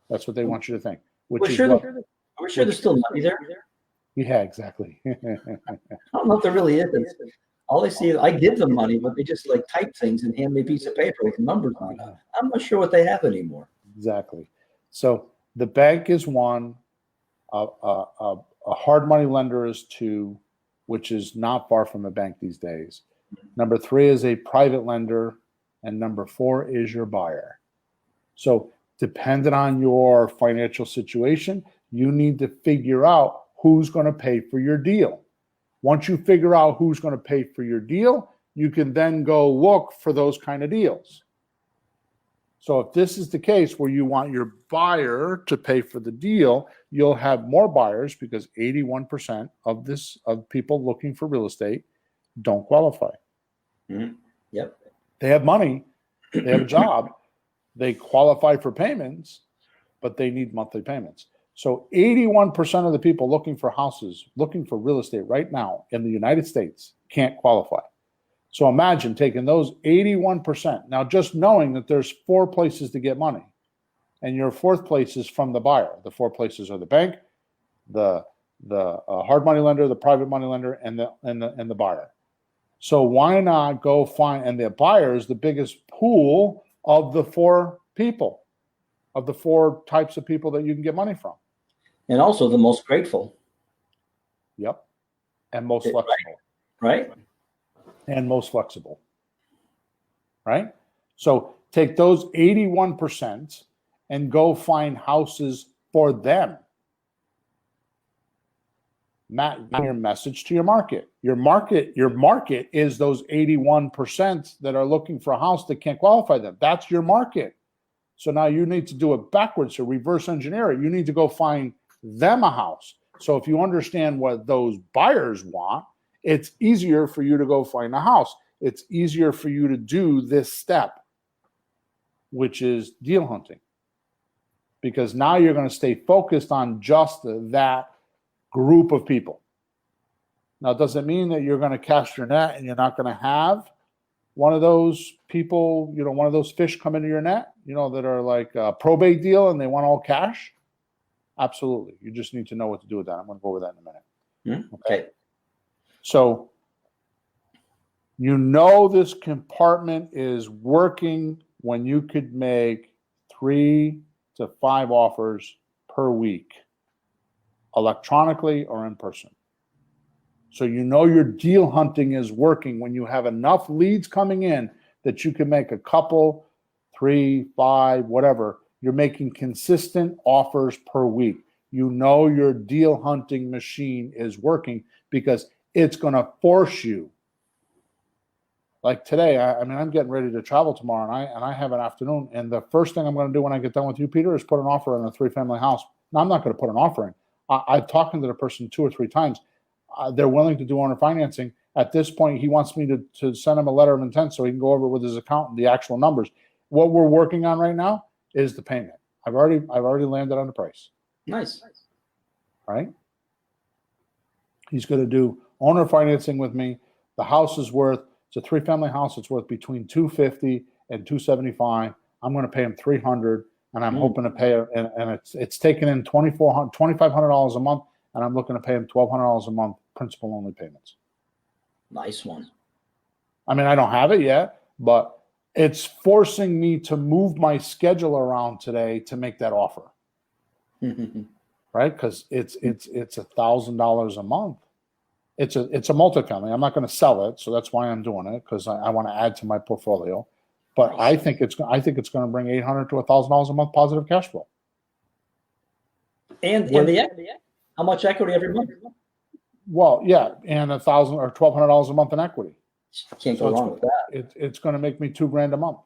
That's what they want you to think. We're sure there's still money there. Yeah, exactly. I don't know if there really is. All they see is I give them money, but they just like type things and hand me a piece of paper with numbers on it. I'm not sure what they have anymore. Exactly. So the bank is one, a hard money lender is 2, which is not far from a bank these days. Number 3 is a private lender, and number 4 is your buyer. So depending on your financial situation, you need to figure out who's going to pay for your deal. Once you figure out who's going to pay for your deal, you can then go look for those kind of deals. So if this is the case where you want your buyer to pay for the deal, you'll have more buyers because 81% of people looking for real estate don't qualify. Yep. They have money, they have a job, they qualify for payments, but they need monthly payments. So 81% of the people looking for houses, looking for real estate right now in the United States can't qualify. So imagine taking those 81%. Now, just knowing that there's 4 places to get money, and your 4th place is from the buyer. The 4 places are the bank, the hard money lender, the private money lender, and the buyer. So why not go find, and the buyer is the biggest pool of the 4 people, of the 4 types of people that you can get money from. And also the most grateful. Yep. And most flexible. Right. And most flexible. Right? So take those 81% and go find houses for them. Matt, your message to your market. Your market is those 81% that are looking for a house that can't qualify them. That's your market. So now you need to do it backwards, or reverse engineer it. You need to go find them a house. So if you understand what those buyers want, it's easier for you to go find a house. It's easier for you to do this step, which is deal hunting. Because now you're going to stay focused on just that group of people. Now, it doesn't mean that you're going to cast your net and you're not going to have one of those people, one of those fish come into your net, that are like a probate deal and they want all cash. Absolutely. You just need to know what to do with that. I'm going to go over that in a minute. Okay. So, this compartment is working when you could make 3 to 5 offers per week, electronically or in person. So your deal hunting is working when you have enough leads coming in that you can make a couple, 3, 5, whatever. You're making consistent offers per week. Your deal hunting machine is working because it's going to force you. like today, I mean, I'm getting ready to travel tomorrow night, and I have an afternoon. And the first thing I'm going to do when I get done with you, Peter, is put an offer on a 3-family house. Now, I'm not going to put an offer in. I've talked to the person 2 or 3 times. They're willing to do owner financing. At this point, he wants me to send him a letter of intent so he can go over with his accountant the actual numbers. What we're working on right now is the payment. I've already landed on the price. Nice. Right? He's going to do owner financing with me. The house is worth, it's a 3-family house. It's worth between $250 and $275. I'm going to pay him $300, and I'm hoping to pay, and it's taken in $2,500 a month, and I'm looking to pay him $1,200 a month principal only payments. Nice one. I mean, I don't have it yet, but it's forcing me to move my schedule around today to make that offer. Right? Because it's $1,000 a month. It's a multifamily. I'm not going to sell it, so that's why I'm doing it, because I want to add to my portfolio. But I think it's going to bring $800 to $1,000 a month positive cash flow. And how much equity every month? Well, yeah, and $1,000 or $1,200 a month in equity. Can't go wrong with that. It's going to make me $2,000 a month.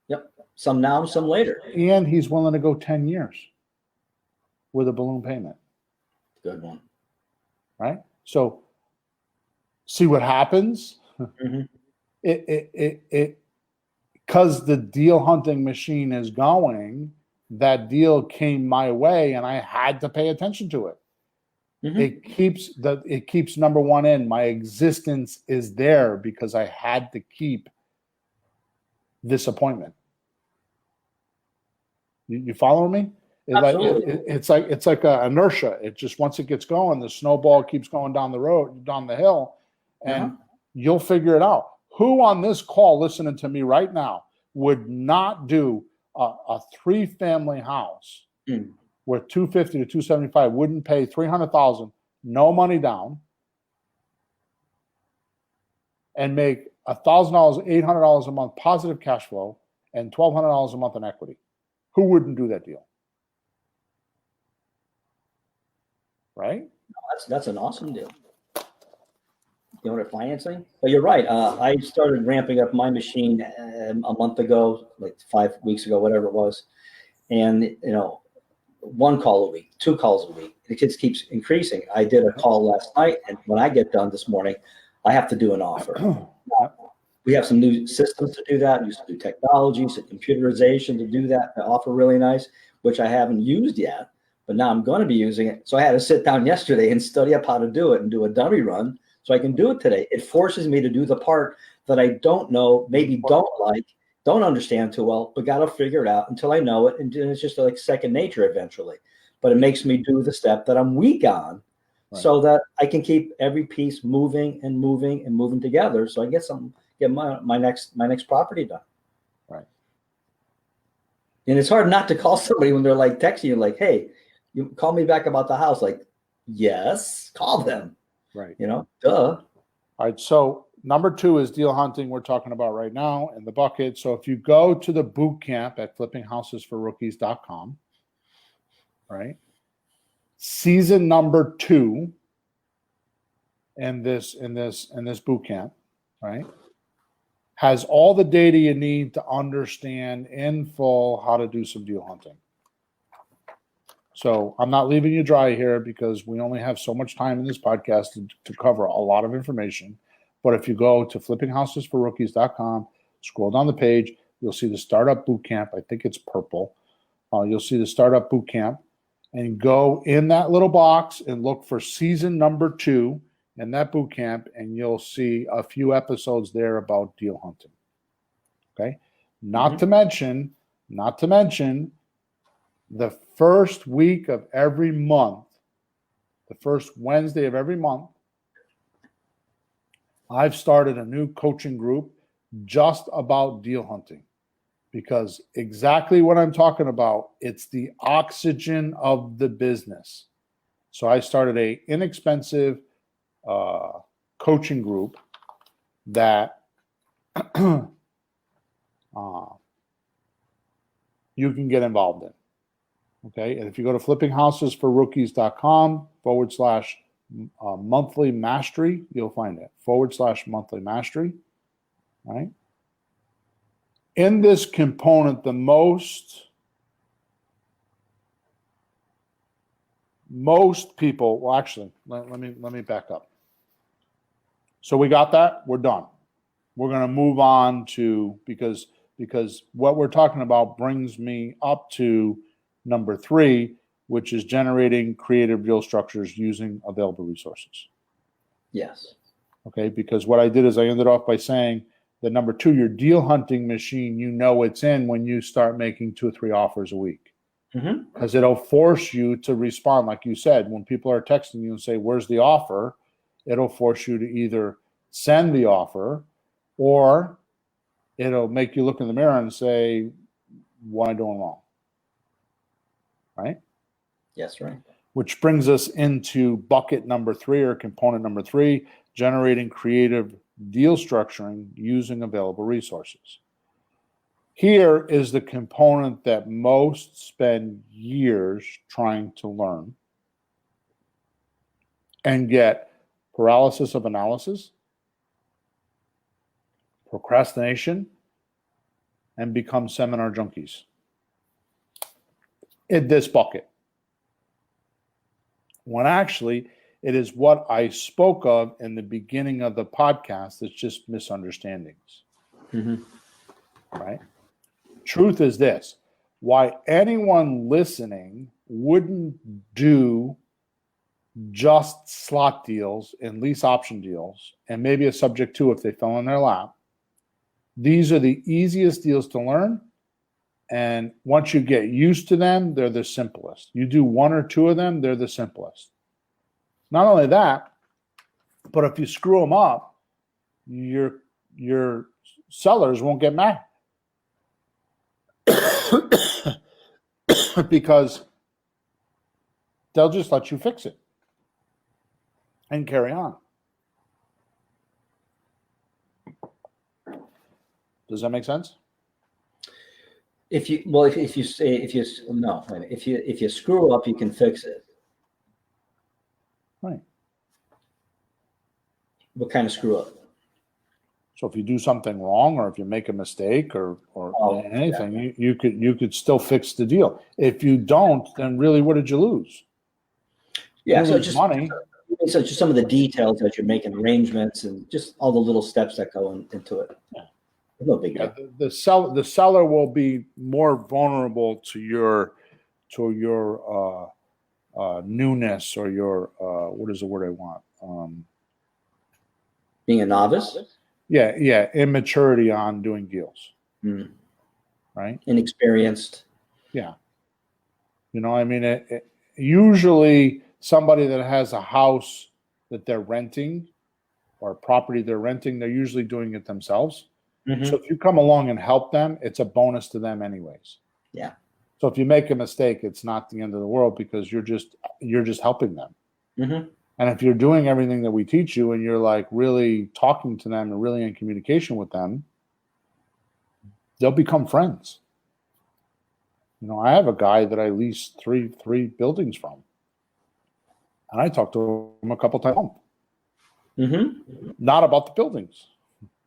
Yep. Some now, some later. And he's willing to go 10 years with a balloon payment. Good one. Right? So see what happens. Because the deal hunting machine is going, that deal came my way, and I had to pay attention to it. It keeps number one in. My existence is there because I had to keep this appointment. You following me? It's like a inertia. It just, once it gets going, the snowball keeps going down the hill, and you'll figure it out. Who on this call listening to me right now would not do a 3-family house worth $250 to $275, wouldn't pay $300,000, no money down, and make $1,000, $800 a month positive cash flow, and $1,200 a month in equity? Who wouldn't do that deal? Right? That's an awesome deal. You know, financing. But you're right. I started ramping up my machine a month ago, like 5 weeks ago, whatever it was, and 1 call a week, 2 calls a week. It just keeps increasing. I did a call last night, and when I get done this morning, I have to do an offer. We have some new systems to do that. We used to do technology, some computerization to do that. The offer really nice, which I haven't used yet, but now I'm going to be using it. So I had to sit down yesterday and study up how to do it and do a dummy run so I can do it today. It forces me to do the part that I don't know, maybe don't understand too well, but got to figure it out until I know it. And it's just like second nature eventually. But it makes me do the step that I'm weak on, so that I can keep every piece moving and moving and moving together. So I get my next property done. Right. And it's hard not to call somebody when they're like texting you like, hey, you call me back about the house. Like, yes, call them. Right. Duh. All right. So number 2 is deal hunting. We're talking about right now in the bucket. So if you go to the boot camp at flippinghousesforrookies.com, right? Season number 2 in this boot camp, right, has all the data you need to understand in full how to do some deal hunting. So I'm not leaving you dry here because we only have so much time in this podcast to cover a lot of information. But if you go to flippinghousesforrookies.com, scroll down the page, you'll see the startup boot camp. I think it's purple. You'll see the startup boot camp, and go in that little box and look for season number 2 in that boot camp, and you'll see a few episodes there about deal hunting. Okay. Not to mention the first week of every month, the first Wednesday of every month, I've started a new coaching group just about deal hunting, because exactly what I'm talking about, it's the oxygen of the business. So I started a inexpensive coaching group that you can get involved in. Okay. And if you go to flippinghousesforrookies.com /monthly mastery, you'll find it /monthly mastery. right? In this component, the most people, well, actually, let me back up. So we got that, we're done. We're going to move on to, because what we're talking about brings me up to number 3, which is generating creative deal structures using available resources. Yes. Okay, because what I did is I ended off by saying that number 2, your deal hunting machine, you know it's in when you start making 2 or 3 offers a week. Because it'll force you to respond. Like you said, when people are texting you and say, where's the offer? It'll force you to either send the offer, or it'll make you look in the mirror and say, what am I doing wrong? Right? Yes, right. Which brings us into bucket number 3, or component number 3, generating creative deal structuring using available resources. Here is the component that most spend years trying to learn and get paralysis of analysis, procrastination, and become seminar junkies in this bucket. When actually, it is what I spoke of in the beginning of the podcast. It's just misunderstandings. Right? Truth is this: why anyone listening wouldn't do just slot deals and lease option deals, and maybe a subject to if they fell in their lap. These are the easiest deals to learn. And once you get used to them, they're the simplest. You do 1 or 2 of them, they're the simplest. Not only that, but if you screw them up, your sellers won't get mad. Because they'll just let you fix it and carry on. Does that make sense? If you screw up, you can fix it. Right. What kind of screw up? So if you do something wrong, or if you make a mistake, or anything, you could still fix the deal. If you don't, then really, what did you lose? Yeah, you so lose just money. So just some of the details as you're making arrangements, and just all the little steps that go into it. Yeah. No big deal. The seller will be more vulnerable to your newness, or your what is the word I want? Being a novice. Yeah, immaturity on doing deals. Right? Inexperienced. Yeah. I mean, usually somebody that has a house that they're renting, or a property they're renting, they're usually doing it themselves. So if you come along and help them, it's a bonus to them anyways. Yeah. So if you make a mistake, it's not the end of the world, because you're just helping them. And if you're doing everything that we teach you, and you're like really talking to them and really in communication with them, they'll become friends. I have a guy that I lease three buildings from, and I talk to him a couple times a month. Not about the buildings.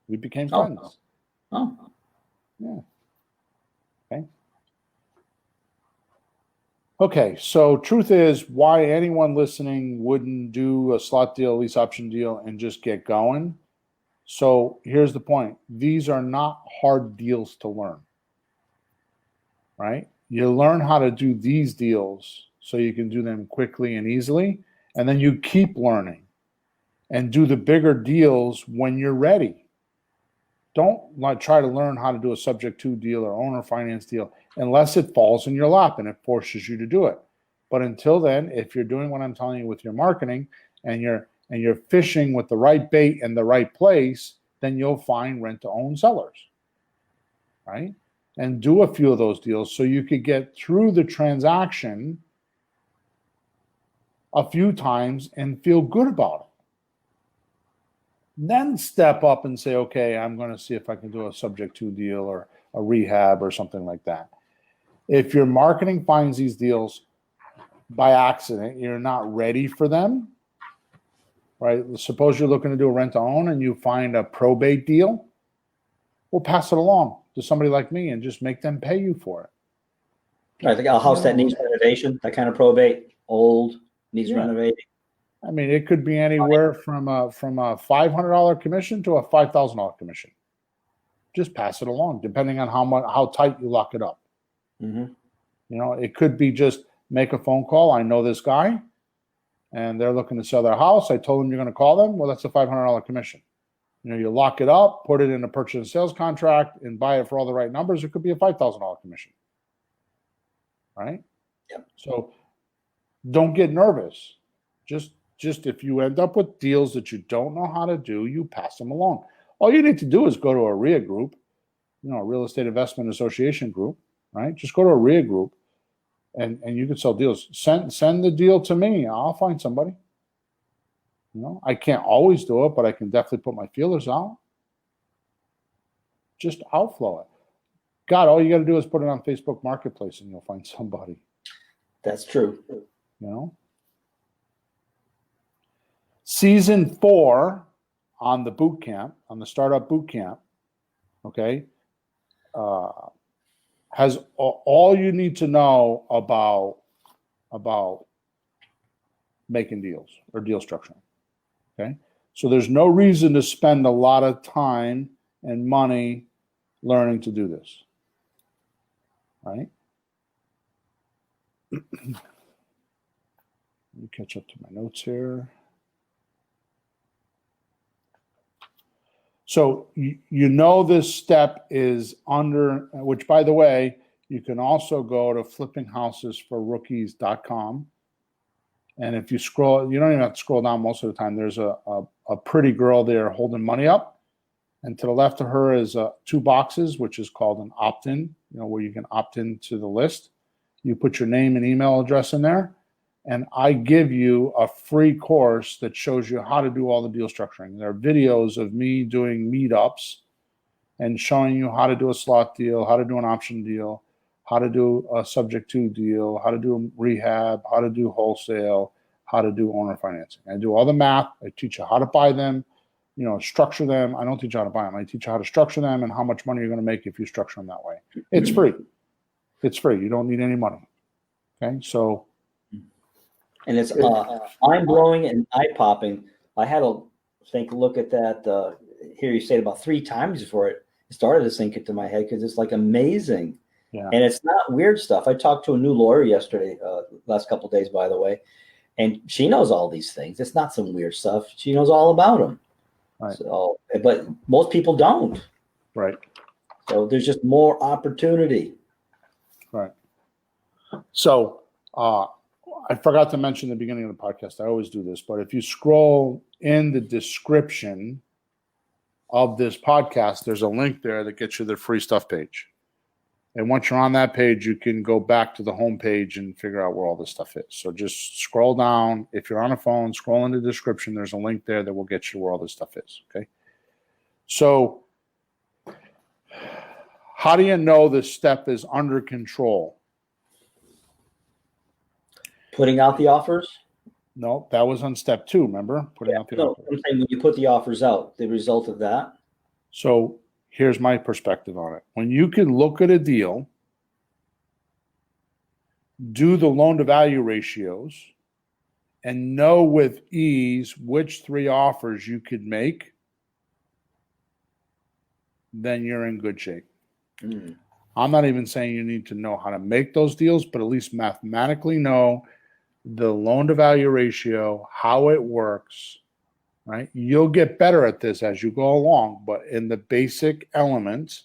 We became friends. Yeah. Okay, so truth is, why anyone listening wouldn't do a slot deal, lease option deal, and just get going. So here's the point. These are not hard deals to learn, right? You learn how to do these deals so you can do them quickly and easily, and then you keep learning and do the bigger deals when you're ready. Don't try to learn how to do a subject to deal or owner finance deal unless it falls in your lap and it forces you to do it. But until then, if you're doing what I'm telling you with your marketing, and you're fishing with the right bait in the right place, then you'll find rent-to-own sellers, right? And do a few of those deals so you could get through the transaction a few times and feel good about it. Then step up and say, okay, I'm going to see if I can do a subject to deal or a rehab or something like that. If your marketing finds these deals by accident, you're not ready for them, right? Suppose you're looking to do a rent to own and you find a probate deal. Well, pass it along to somebody like me and just make them pay you for it. I think a house that needs renovation, that kind of probate, old, needs renovating. I mean, it could be anywhere from a $500 commission to a $5,000 commission. Just pass it along, depending on how tight you lock it up. Mm-hmm. You know, it could be just make a phone call. I know this guy, and they're looking to sell their house. I told them you're going to call them. Well, that's a $500 commission. You know, you lock it up, put it in a purchase and sales contract, and buy it for all the right numbers. It could be a $5,000 commission, right? Yep. So don't get nervous. Just if you end up with deals that you don't know how to do, you pass them along. All you need to do is go to a RIA group, you know, a real estate investment association group, right? Just go to a RIA group, and you can sell deals. Send the deal to me. I'll find somebody. You know, I can't always do it, but I can definitely put my feelers out. Just outflow it. God, all you got to do is put it on Facebook Marketplace, and you'll find somebody. That's true. You know. Season 4 on the boot camp, on the startup boot camp, okay, has all you need to know about making deals or deal structuring. Okay, so there's no reason to spend a lot of time and money learning to do this. Right? Let me catch up to my notes here. So you know this step is under, which by the way, you can also go to flippinghousesforrookies.com. And if you scroll, you don't even have to scroll down most of the time. There's a pretty girl there holding money up. And to the left of her is 2 boxes, which is called an opt-in, you know, where you can opt into the list. You put your name and email address in there. And I give you a free course that shows you how to do all the deal structuring. There are videos of me doing meetups and showing you how to do a slot deal, how to do an option deal, how to do a subject to deal, how to do a rehab, how to do wholesale, how to do owner financing. I do all the math. I teach you how to buy them, you know, structure them. I don't teach you how to buy them. I teach you how to structure them and how much money you're going to make if you structure them that way. It's free. It's free. You don't need any money. Okay, so. And it's mind-blowing and eye-popping. I had to look at that. Here you said about 3 times before it started to sink into my head because it's like amazing. Yeah. And it's not weird stuff. I talked to a new lawyer yesterday, last couple of days, by the way, and she knows all these things. It's not some weird stuff. She knows all about them. Right. So, but most people don't. Right. So there's just more opportunity. Right. So, I forgot to mention at the beginning of the podcast. I always do this, but if you scroll in the description of this podcast, there's a link there that gets you the free stuff page. And once you're on that page, you can go back to the home page and figure out where all this stuff is. So just scroll down. If you're on a phone, scroll in the description. There's a link there that will get you where all this stuff is. Okay. So how do you know this step is under control? Putting out the offers? No, that was on step 2. Remember, putting out the offers. I'm saying when you put the offers out, the result of that. So here's my perspective on it. When you can look at a deal, do the loan to value ratios, and know with ease which 3 offers you could make, then you're in good shape. Mm. I'm not even saying you need to know how to make those deals, but at least mathematically know the loan to value ratio, how it works, right? You'll get better at this as you go along, but in the basic elements,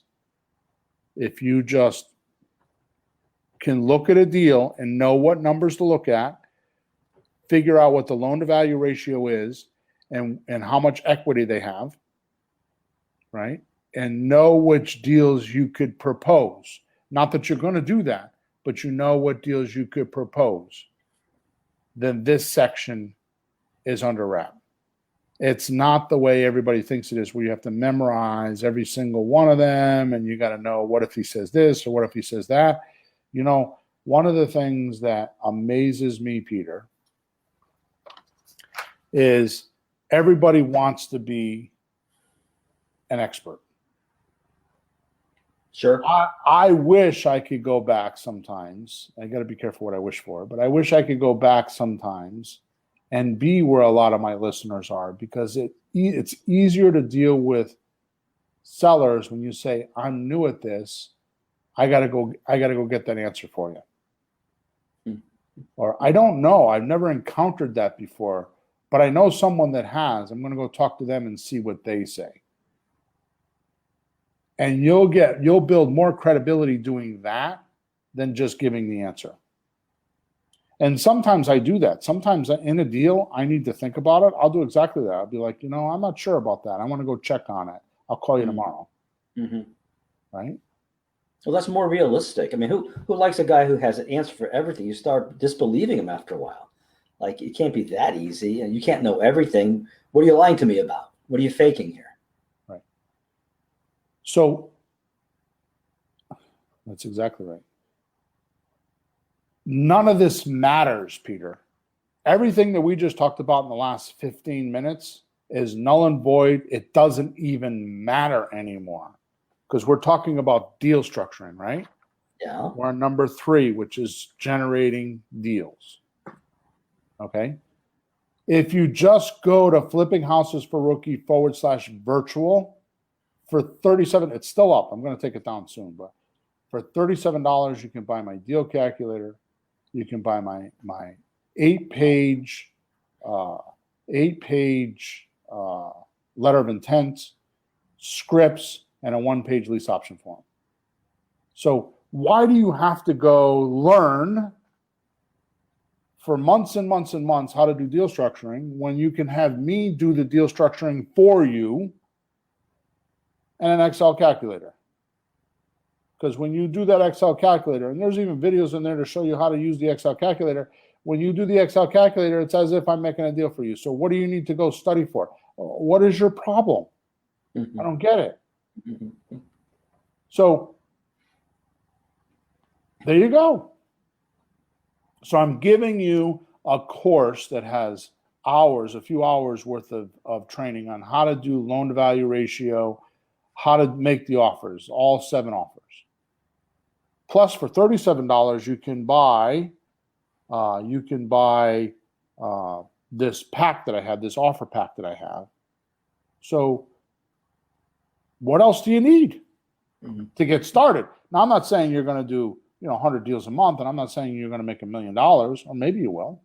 if you just can look at a deal and know what numbers to look at, figure out what the loan to value ratio is and how much equity they have, right? And know which deals you could propose. Not that you're going to do that, but you know what deals you could propose. Then this section is under wrap. It's not the way everybody thinks it is, where you have to memorize every single one of them and you got to know what if he says this or what if he says that. You know, one of the things that amazes me, Peter, is everybody wants to be an expert. Sure. I wish I could go back sometimes. I got to be careful what I wish for, but I wish I could go back sometimes and be where a lot of my listeners are, because it's easier to deal with sellers when you say, I'm new at this. I got to go get that answer for you. Or I don't know. I've never encountered that before, but I know someone that has. I'm going to go talk to them and see what they say. And you'll build more credibility doing that than just giving the answer. And sometimes I do that. Sometimes in a deal, I need to think about it. I'll do exactly that. I'll be like, I'm not sure about that. I want to go check on it. I'll call you tomorrow. Mm-hmm. Right? Well, that's more realistic. I mean, who likes a guy who has an answer for everything? You start disbelieving him after a while. Like, it can't be that easy, and you can't know everything. What are you lying to me about? What are you faking here? Right. So that's exactly right. None of this matters, Peter. Everything that we just talked about in the last 15 minutes is null and void. It doesn't even matter anymore, because we're talking about deal structuring, right? Yeah. We're on number 3, which is generating deals. Okay. If you just go to Flipping Houses for Rookie /virtual for $37, it's still up. I'm going to take it down soon, but for $37, you can buy my deal calculator. You can buy my 8-page letter of intent, scripts, and a 1-page lease option form. So why do you have to go learn for months and months and months how to do deal structuring when you can have me do the deal structuring for you and an Excel calculator? Because when you do that Excel calculator, and there's even videos in there to show you how to use the Excel calculator, when you do the Excel calculator, it's as if I'm making a deal for you. So what do you need to go study for? What is your problem? Mm-hmm. I don't get it. Mm-hmm. So there you go. So I'm giving you a course that has a few hours worth of training on how to do loan to value ratio, how to make the offers, all 7 offers. Plus, for $37, you can buy this pack that I have, this offer pack that I have. So what else do you need to get started? Now, I'm not saying you're going to do 100 deals a month, and I'm not saying you're going to make $1 million, or maybe you will.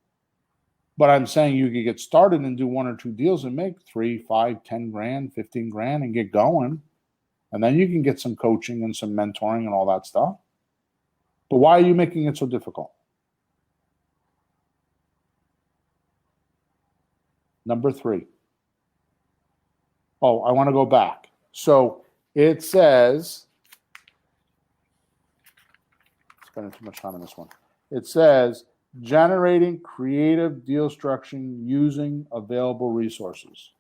But I'm saying you could get started and do 1 or 2 deals and make 3, 5, 10 grand, 15 grand and get going. And then you can get some coaching and some mentoring and all that stuff. But why are you making it so difficult? Number 3. Oh, I want to go back. So it says, spending too much time on this one. It says generating creative deal structuring using available resources.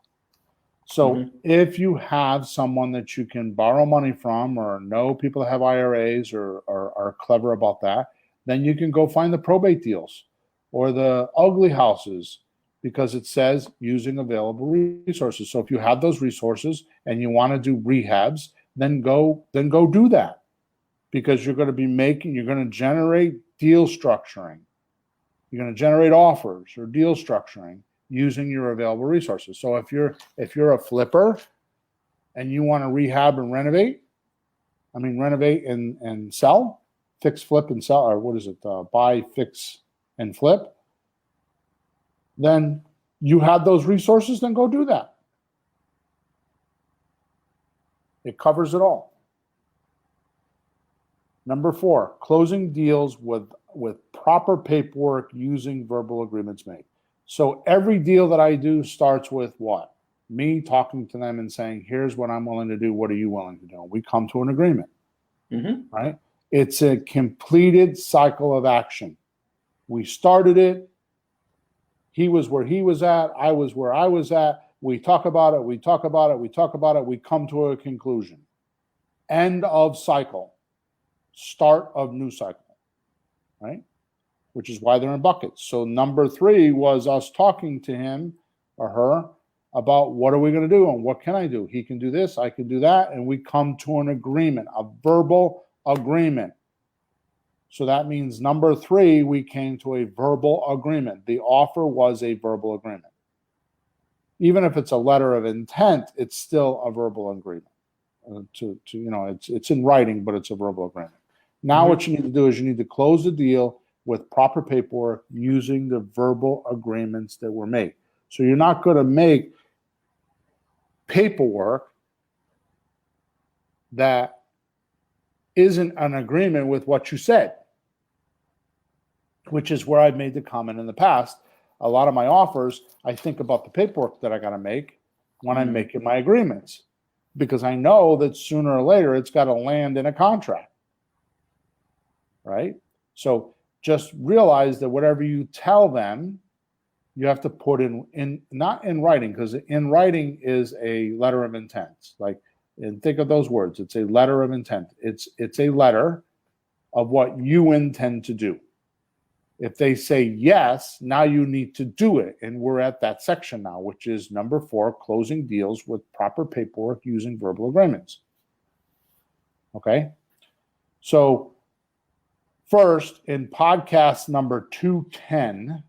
So if you have someone that you can borrow money from, or know people that have IRAs or are clever about that, then you can go find the probate deals or the ugly houses, because it says using available resources. So if you have those resources and you want to do rehabs, then go do that, because you're going to generate deal structuring. You're going to generate offers or deal structuring using your available resources. So if you're a flipper and you want to rehab and renovate and sell, fix, flip, and sell, or what is it? Buy, fix, and flip. Then you have those resources, then go do that. It covers it all. Number 4, closing deals with proper paperwork using verbal agreements made. So every deal that I do starts with what? Me talking to them and saying, here's what I'm willing to do. What are you willing to do? We come to an agreement, right? It's a completed cycle of action. We started it. He was where he was at. I was where I was at. We talk about it. We talk about it. We talk about it. We come to a conclusion. End of cycle. Start of new cycle, right? Which is why they're in buckets. So number 3 was us talking to him or her about what are we going to do and what can I do. He can do this, I can do that, and we come to an agreement, a verbal agreement. So that means number 3, we came to a verbal agreement. The offer was a verbal agreement. Even if it's a letter of intent, it's still a verbal agreement. It's in writing, but it's a verbal agreement. Now what you need to do is you need to close the deal with proper paperwork using the verbal agreements that were made. So you're not going to make paperwork that isn't an agreement with what you said, which is where I've made the comment in the past. A lot of my offers, I think about the paperwork that I got to make when I'm making my agreements, because I know that sooner or later it's got to land in a contract, right? So just realize that whatever you tell them, you have to put in not in writing, because in writing is a letter of intent. And think of those words. It's a letter of intent. It's a letter of what you intend to do. If they say yes, now you need to do it. And we're at that section now, which is number 4, closing deals with proper paperwork using verbal agreements. Okay? So first, in podcast number 210,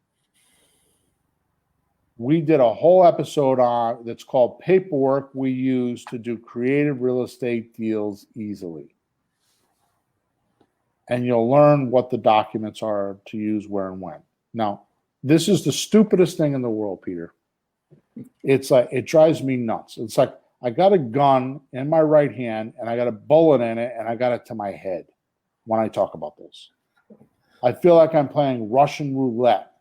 we did a whole episode on that's called Paperwork We Use to Do Creative Real Estate Deals Easily. And you'll learn what the documents are to use where and when. Now, this is the stupidest thing in the world, Peter. It's like, it drives me nuts. It's like I got a gun in my right hand and I got a bullet in it and I got it to my head when I talk about this. I feel like I'm playing Russian roulette.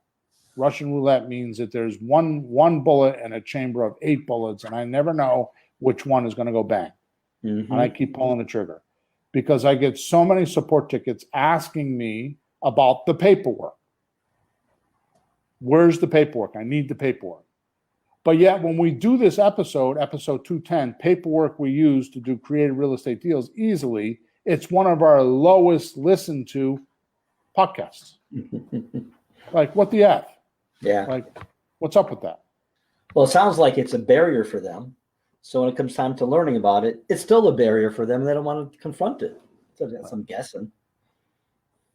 Russian roulette means that there's one bullet in a chamber of 8 bullets, and I never know which one is going to go bang. And I keep pulling the trigger because I get so many support tickets asking me about the paperwork. Where's the paperwork? I need the paperwork. But yet when we do this episode 210, Paperwork We Use to Do Creative Real Estate Deals Easily, it's one of our lowest listened to podcasts. Like, what the F? Yeah. Like, what's up with that? Well, it sounds like it's a barrier for them. So when it comes time to learning about it, it's still a barrier for them. They don't want to confront it. So that's, I'm guessing.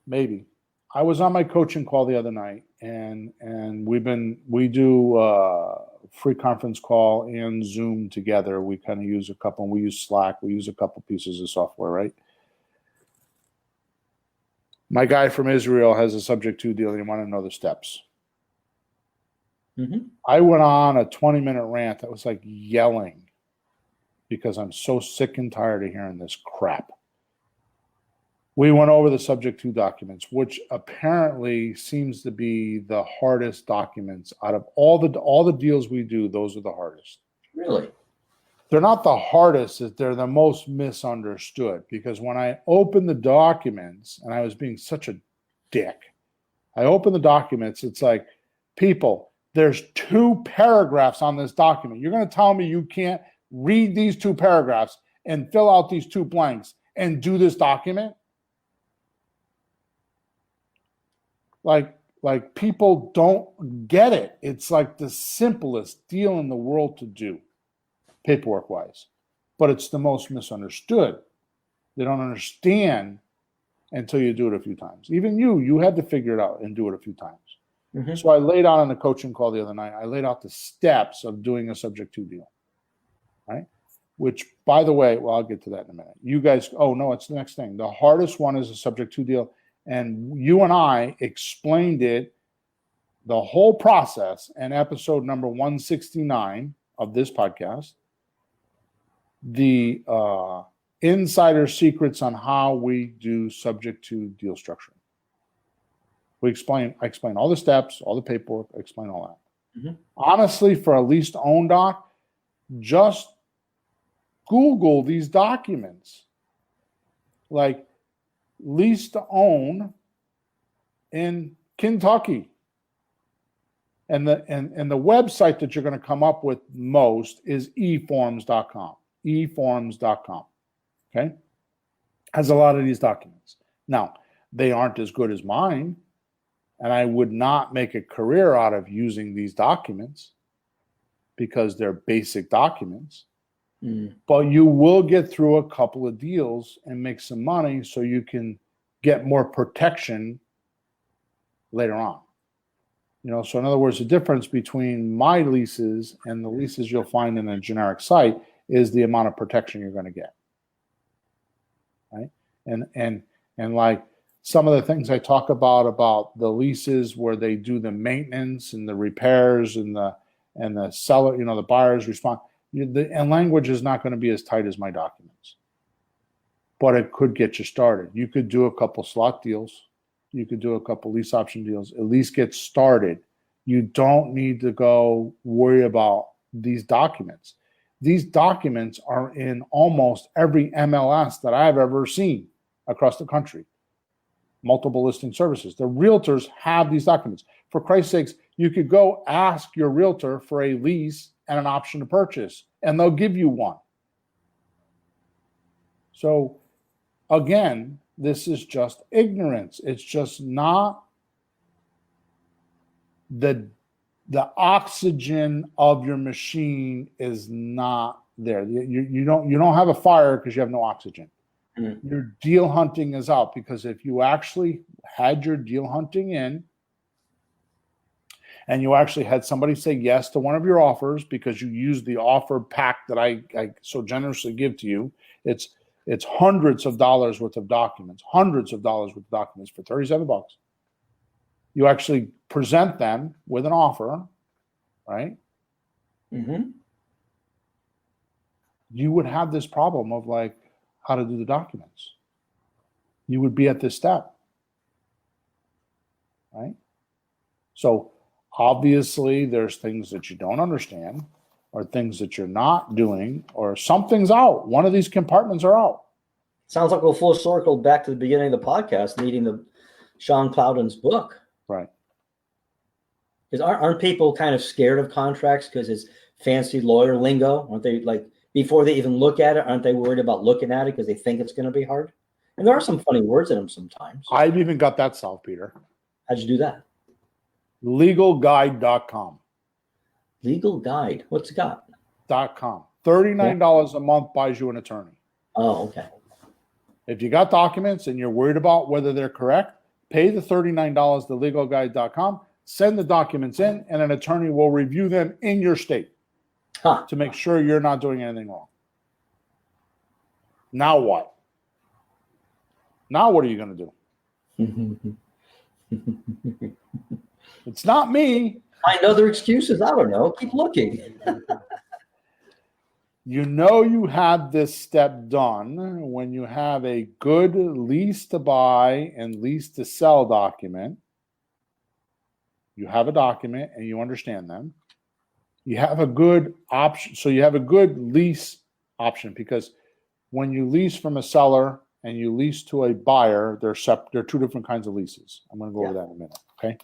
Maybe. I was on my coaching call the other night, and we do free conference call and Zoom together. We kind of use a couple, and we use Slack. We use a couple pieces of software, right? My guy from Israel has a subject to deal, and he wanted to know the steps. I went on a 20-minute rant that was like yelling because I'm so sick and tired of hearing this crap. We went over the subject to documents, which apparently seems to be the hardest documents out of all the deals we do. Those are the hardest. Really? They're not the hardest. They're the most misunderstood, because when I opened the documents, and I was being such a dick, I opened the documents. It's like, people, there's 2 paragraphs on this document. You're going to tell me you can't read these 2 paragraphs and fill out these 2 blanks and do this document? Like people don't get it. It's like the simplest deal in the world to do, paperwork wise, but it's the most misunderstood. They don't understand until you do it a few times. Even you had to figure it out and do it a few times. So I laid out on the coaching call the other night, I laid out the steps of doing a subject to deal, right? Which, by the way, well, I'll get to that in a minute. You guys, oh no, it's the next thing. The hardest one is a subject to deal. And you and I explained it, the whole process, in episode number 169 of this podcast, the insider secrets on how we do subject to deal structuring. I explain all the steps, all the paperwork, I explain all that. Honestly, for a lease to own doc, just Google these documents. Like lease to own in Kentucky. And the website that you're going to come up with most is eforms.com. eforms.com. Okay? Has a lot of these documents. Now, they aren't as good as mine. And I would not make a career out of using these documents because they're basic documents. But you will get through a couple of deals and make some money so you can get more protection later on. So in other words, the difference between my leases and the leases you'll find in a generic site is the amount of protection you're going to get. Right? And like some of the things I talk about the leases where they do the maintenance and the repairs and the seller, the buyer's response. And language is not going to be as tight as my documents, but it could get you started. You could do a couple slot deals. You could do a couple lease option deals, at least get started. You don't need to go worry about these documents. These documents are in almost every MLS that I've ever seen across the country. Multiple listing services. The realtors have these documents. For Christ's sakes, you could go ask your realtor for a lease and an option to purchase, and they'll give you one. So again, this is just ignorance. It's just not the oxygen of your machine is not there. You don't have a fire because you have no oxygen. Your deal hunting is out, because if you actually had your deal hunting in and you actually had somebody say yes to one of your offers because you used the offer pack that I so generously give to you, it's hundreds of dollars worth of documents, for $37. You actually present them with an offer, right? You would have this problem of like how to do the documents. You would be at this step, right? So obviously there's things that you don't understand, or things that you're not doing, or something's out. One of these compartments are out. Sounds like we'll full circle back to the beginning of the podcast, needing the Sean Plowden's book. Right. Because aren't people kind of scared of contracts because it's fancy lawyer lingo? Aren't they, like, before they even look at it, aren't they worried about looking at it because they think it's going to be hard? And there are some funny words in them sometimes. I've even got that solved, Peter. How'd you do that? Legalguide.com. Legal Guide. What's it got? .com. $39 a month buys you an attorney. Oh, okay. If you got documents and you're worried about whether they're correct, pay the $39 to legalguide.com, send the documents in, and an attorney will review them in your state to make sure you're not doing anything wrong. Now what? Now what are you going to do? It's not me. Find other excuses. I don't know. Keep looking. You have this step done when you have a good lease to buy and lease to sell document. You have a document and you understand them. You have a good option. So you have a good lease option, because when you lease from a seller and you lease to a buyer, they're two different kinds of leases. I'm going to go over that in a minute. Okay.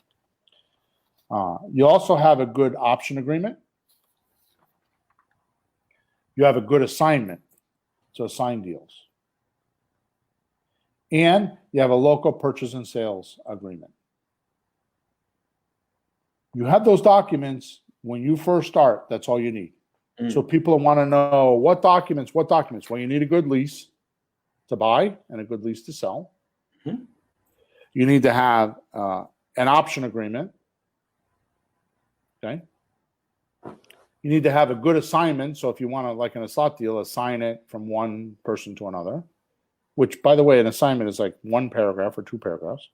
You also have a good option agreement. You have a good assignment, so assign deals. And you have a local purchase and sales agreement. You have those documents when you first start. That's all you need. So people want to know what documents. Well, you need a good lease to buy and a good lease to sell. You need to have an option agreement. Okay. You need to have a good assignment. So if you want to, like in a slot deal, assign it from one person to another, which, by the way, an assignment is like one paragraph or two paragraphs.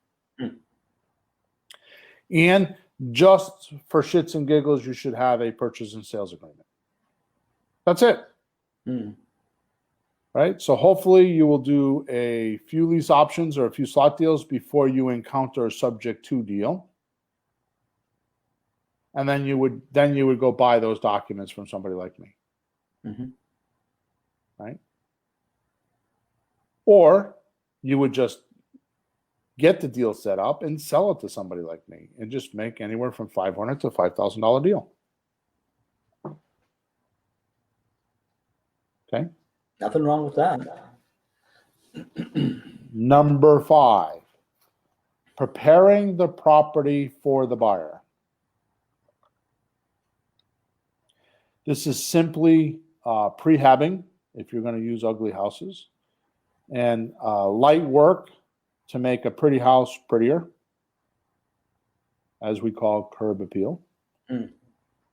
And just for shits and giggles, you should have a purchase and sales agreement. That's it. Right? So hopefully you will do a few lease options or a few slot deals before you encounter a subject to deal. And then you would go buy those documents from somebody like me. Right? Or you would just get the deal set up and sell it to somebody like me and just make anywhere from $500 to $5,000 deal. Okay? Nothing wrong with that. Number 5, preparing the property for the buyer. This is simply prehabbing if you're going to use ugly houses, and light work to make a pretty house prettier, as we call curb appeal. Mm.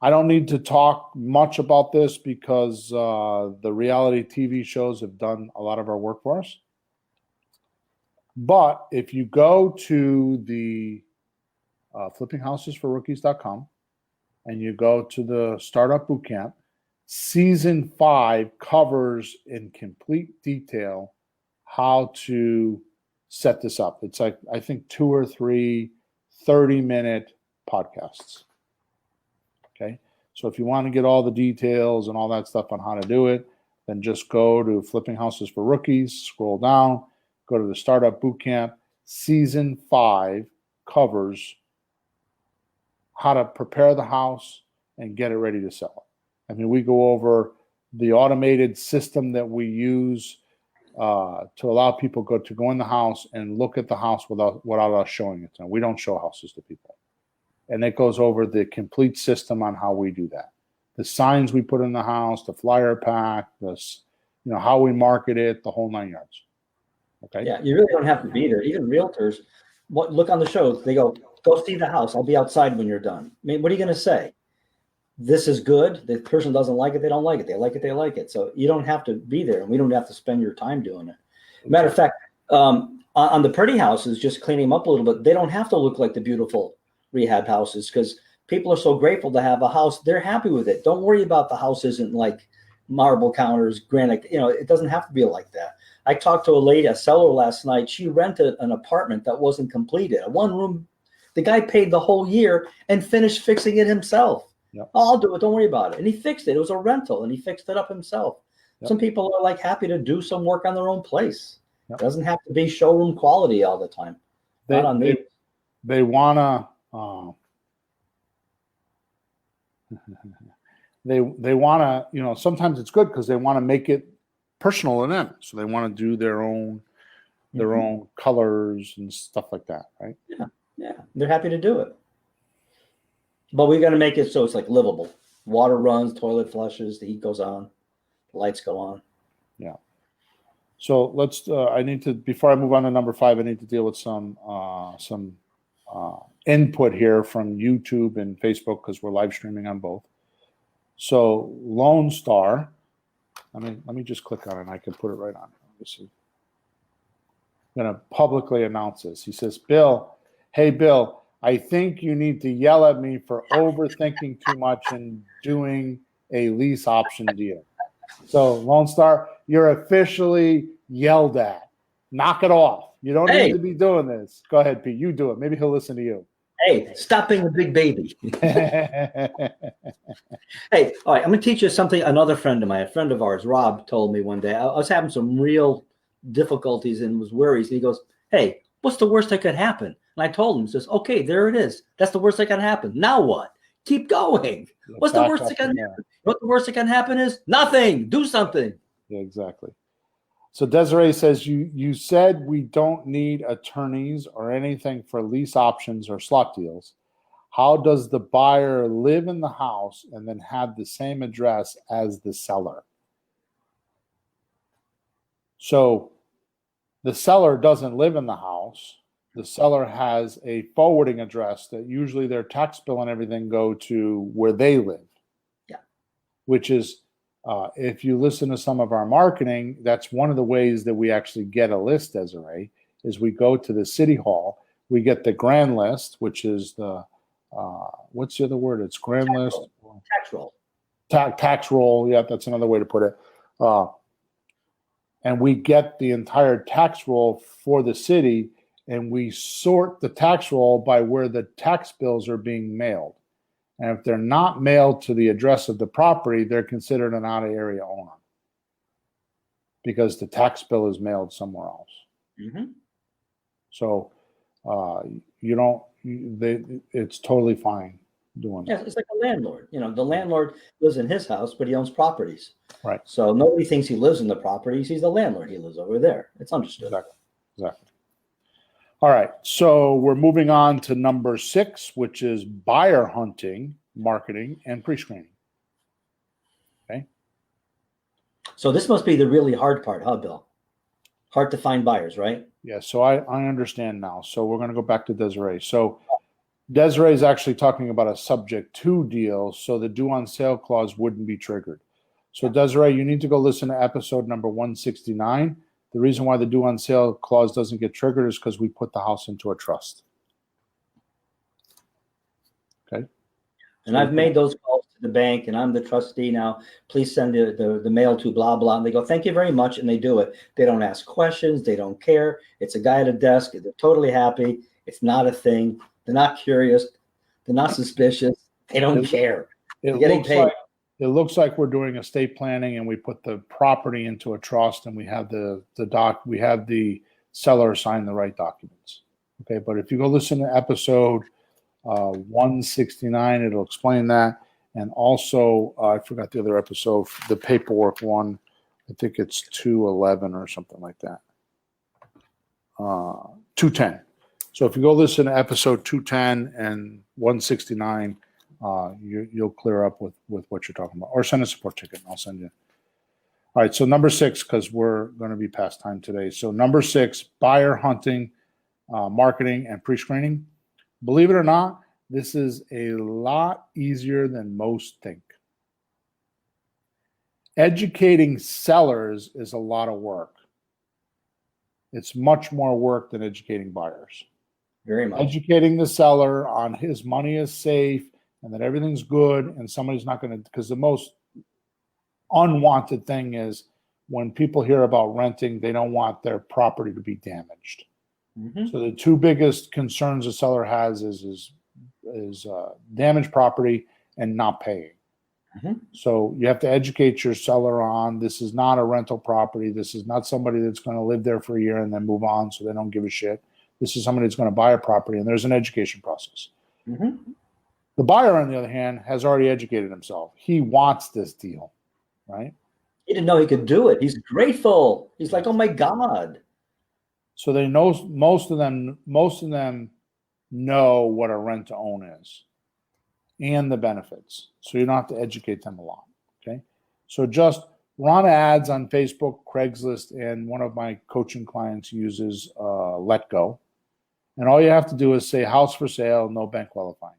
I don't need to talk much about this because the reality TV shows have done a lot of our work for us. But if you go to the flippinghousesforrookies.com and you go to the Startup Bootcamp, Season 5 covers in complete detail how to set this up. It's like, I think, 2 or 3 30-minute podcasts. Okay. So if you want to get all the details and all that stuff on how to do it, then just go to Flipping Houses for Rookies, scroll down, go to the Startup Bootcamp. Season 5 covers how to prepare the house and get it ready to sell. I mean, we go over the automated system that we use to allow people to go in the house and look at the house without us showing it to them. We don't show houses to people. And it goes over the complete system on how we do that. The signs we put in the house, the flyer pack, how we market it, the whole 9 yards. Okay. Yeah, you really don't have to be there. Even realtors, look on the shows. They go see the house. I'll be outside when you're done. I mean, what are you going to say? This is good. The person doesn't like it. They don't like it. They like it. They like it. So you don't have to be there, and we don't have to spend your time doing it. Matter of fact, on the pretty houses, just cleaning them up a little bit, they don't have to look like the beautiful rehab houses because people are so grateful to have a house. They're happy with it. Don't worry about the house isn't like marble counters, granite. It doesn't have to be like that. I talked to a lady, a seller last night. She rented an apartment that wasn't completed, a one room. The guy paid the whole year and finished fixing it himself. Yep. Oh, I'll do it. Don't worry about it. And he fixed it. It was a rental and he fixed it up himself. Yep. Some people are like happy to do some work on their own place. Yep. It doesn't have to be showroom quality all the time. Not on me. They want to, they want to, sometimes it's good because they want to make it personal to them. So they want to do their own colors and stuff like that, right? Yeah. Yeah. They're happy to do it. But we got to make it so it's like livable. Water runs, toilet flushes, the heat goes on, the lights go on. Yeah. So let's, before I move on to number 5, I need to deal with some input here from YouTube and Facebook because we're live streaming on both. So Lone Star, let me just click on it and I can put it right on. I'm going to publicly announce this. He says, Hey, Bill, I think you need to yell at me for overthinking too much and doing a lease option deal. So Lone Star, you're officially yelled at. Knock it off. You don't need to be doing this. Go ahead, Pete. You do it. Maybe he'll listen to you. Hey, stop being a big baby. Hey, all right. I'm going to teach you something. Another friend of ours, Rob, told me one day. I was having some real difficulties and was worried. And he goes, hey, what's the worst that could happen? And I told him, he says, okay, there it is. That's the worst that can happen. Now what? Keep going. What's the worst that can happen? What the worst that can happen is nothing. Do something. Yeah, exactly. So Desiree says, you said we don't need attorneys or anything for lease options or slot deals. How does the buyer live in the house and then have the same address as the seller? So the seller doesn't live in the house. The seller has a forwarding address that usually their tax bill and everything go to where they live. Yeah. Which is, if you listen to some of our marketing, that's one of the ways that we actually get a list, Desiree, is we go to the city hall, we get the grand list, which is the, what's the other word? It's grand list. Tax roll. Tax roll. Yeah, that's another way to put it. And we get the entire tax roll for the city, and we sort the tax roll by where the tax bills are being mailed. And if they're not mailed to the address of the property, they're considered an out-of-area owner because the tax bill is mailed somewhere else. Mm-hmm. So it's totally fine doing that. Yeah, it's like a landlord. The landlord lives in his house, but he owns properties. Right. So nobody thinks he lives in the properties. He's the landlord. He lives over there. It's understood. Exactly. All right, so we're moving on to number 6, which is buyer hunting, marketing, and pre-screening. So this must be the really hard part, huh, Bill? Hard to find buyers, right? Yeah, so I understand now. So we're going to go back to Desiree. So Desiree is actually talking about a subject to deal, so the due on sale clause wouldn't be triggered. So Desiree, you need to go listen to episode number 169. The reason why the due on sale clause doesn't get triggered is because we put the house into a trust. Okay. And I've made those calls to the bank, and I'm the trustee now. Please send the mail to blah, blah. And they go, thank you very much. And they do it. They don't ask questions. They don't care. It's a guy at a desk. They're totally happy. It's not a thing. They're not curious. They're not suspicious. They don't care. They're getting paid. It looks like we're doing estate planning, and we put the property into a trust, and we have the seller sign the right documents. Okay, but if you go listen to episode 169, it'll explain that. And also, I forgot the other episode, the paperwork one. I think it's 211 or something like that. 210. So if you go listen to episode 210 and 169, you'll clear up with what you're talking about. Or send a support ticket, and I'll send you. All right, so number 6, because we're going to be past time today. So number 6, buyer hunting, marketing, and pre-screening. Believe it or not, this is a lot easier than most think. Educating sellers is a lot of work. It's much more work than educating buyers. Very much. Educating the seller on his money is safe and that everything's good and somebody's not going to, because the most unwanted thing is when people hear about renting, they don't want their property to be damaged. Mm-hmm. So the two biggest concerns a seller has is damaged property and not paying. Mm-hmm. So you have to educate your seller on this is not a rental property. This is not somebody that's going to live there for a year and then move on so they don't give a shit. This is somebody that's going to buy a property, and there's an education process. Mm-hmm. The buyer, on the other hand, has already educated himself. He wants this deal, right? He didn't know he could do it. He's grateful. He's like, oh my God. So they know most of them know what a rent to own is and the benefits. So you don't have to educate them a lot. Okay. So just run ads on Facebook, Craigslist, and one of my coaching clients uses Let Go. And all you have to do is say house for sale, no bank qualifying.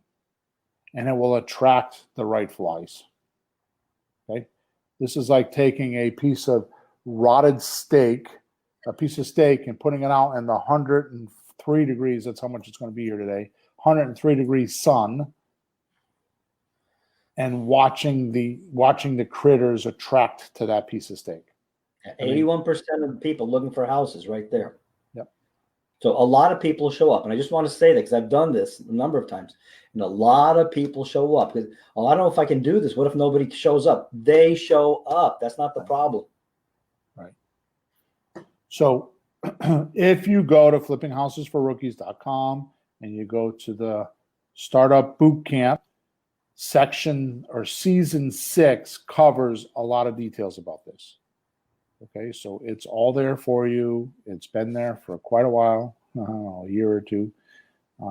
And it will attract the right flies. Okay. This is like taking a piece of rotted steak, and putting it out in the 103 degrees. That's how much it's going to be here today. 103 degrees sun. And watching the critters attract to that piece of steak. 81% of the people looking for houses right there. Yep. So a lot of people show up. And I just want to say that because I've done this a number of times. And a lot of people show up. Because, oh, I don't know if I can do this. What if nobody shows up? They show up. That's not the problem. Right. So if you go to flippinghousesforrookies.com and you go to the Startup Bootcamp, section or season 6 covers a lot of details about this. Okay, so it's all there for you. It's been there for quite a while, a year or two.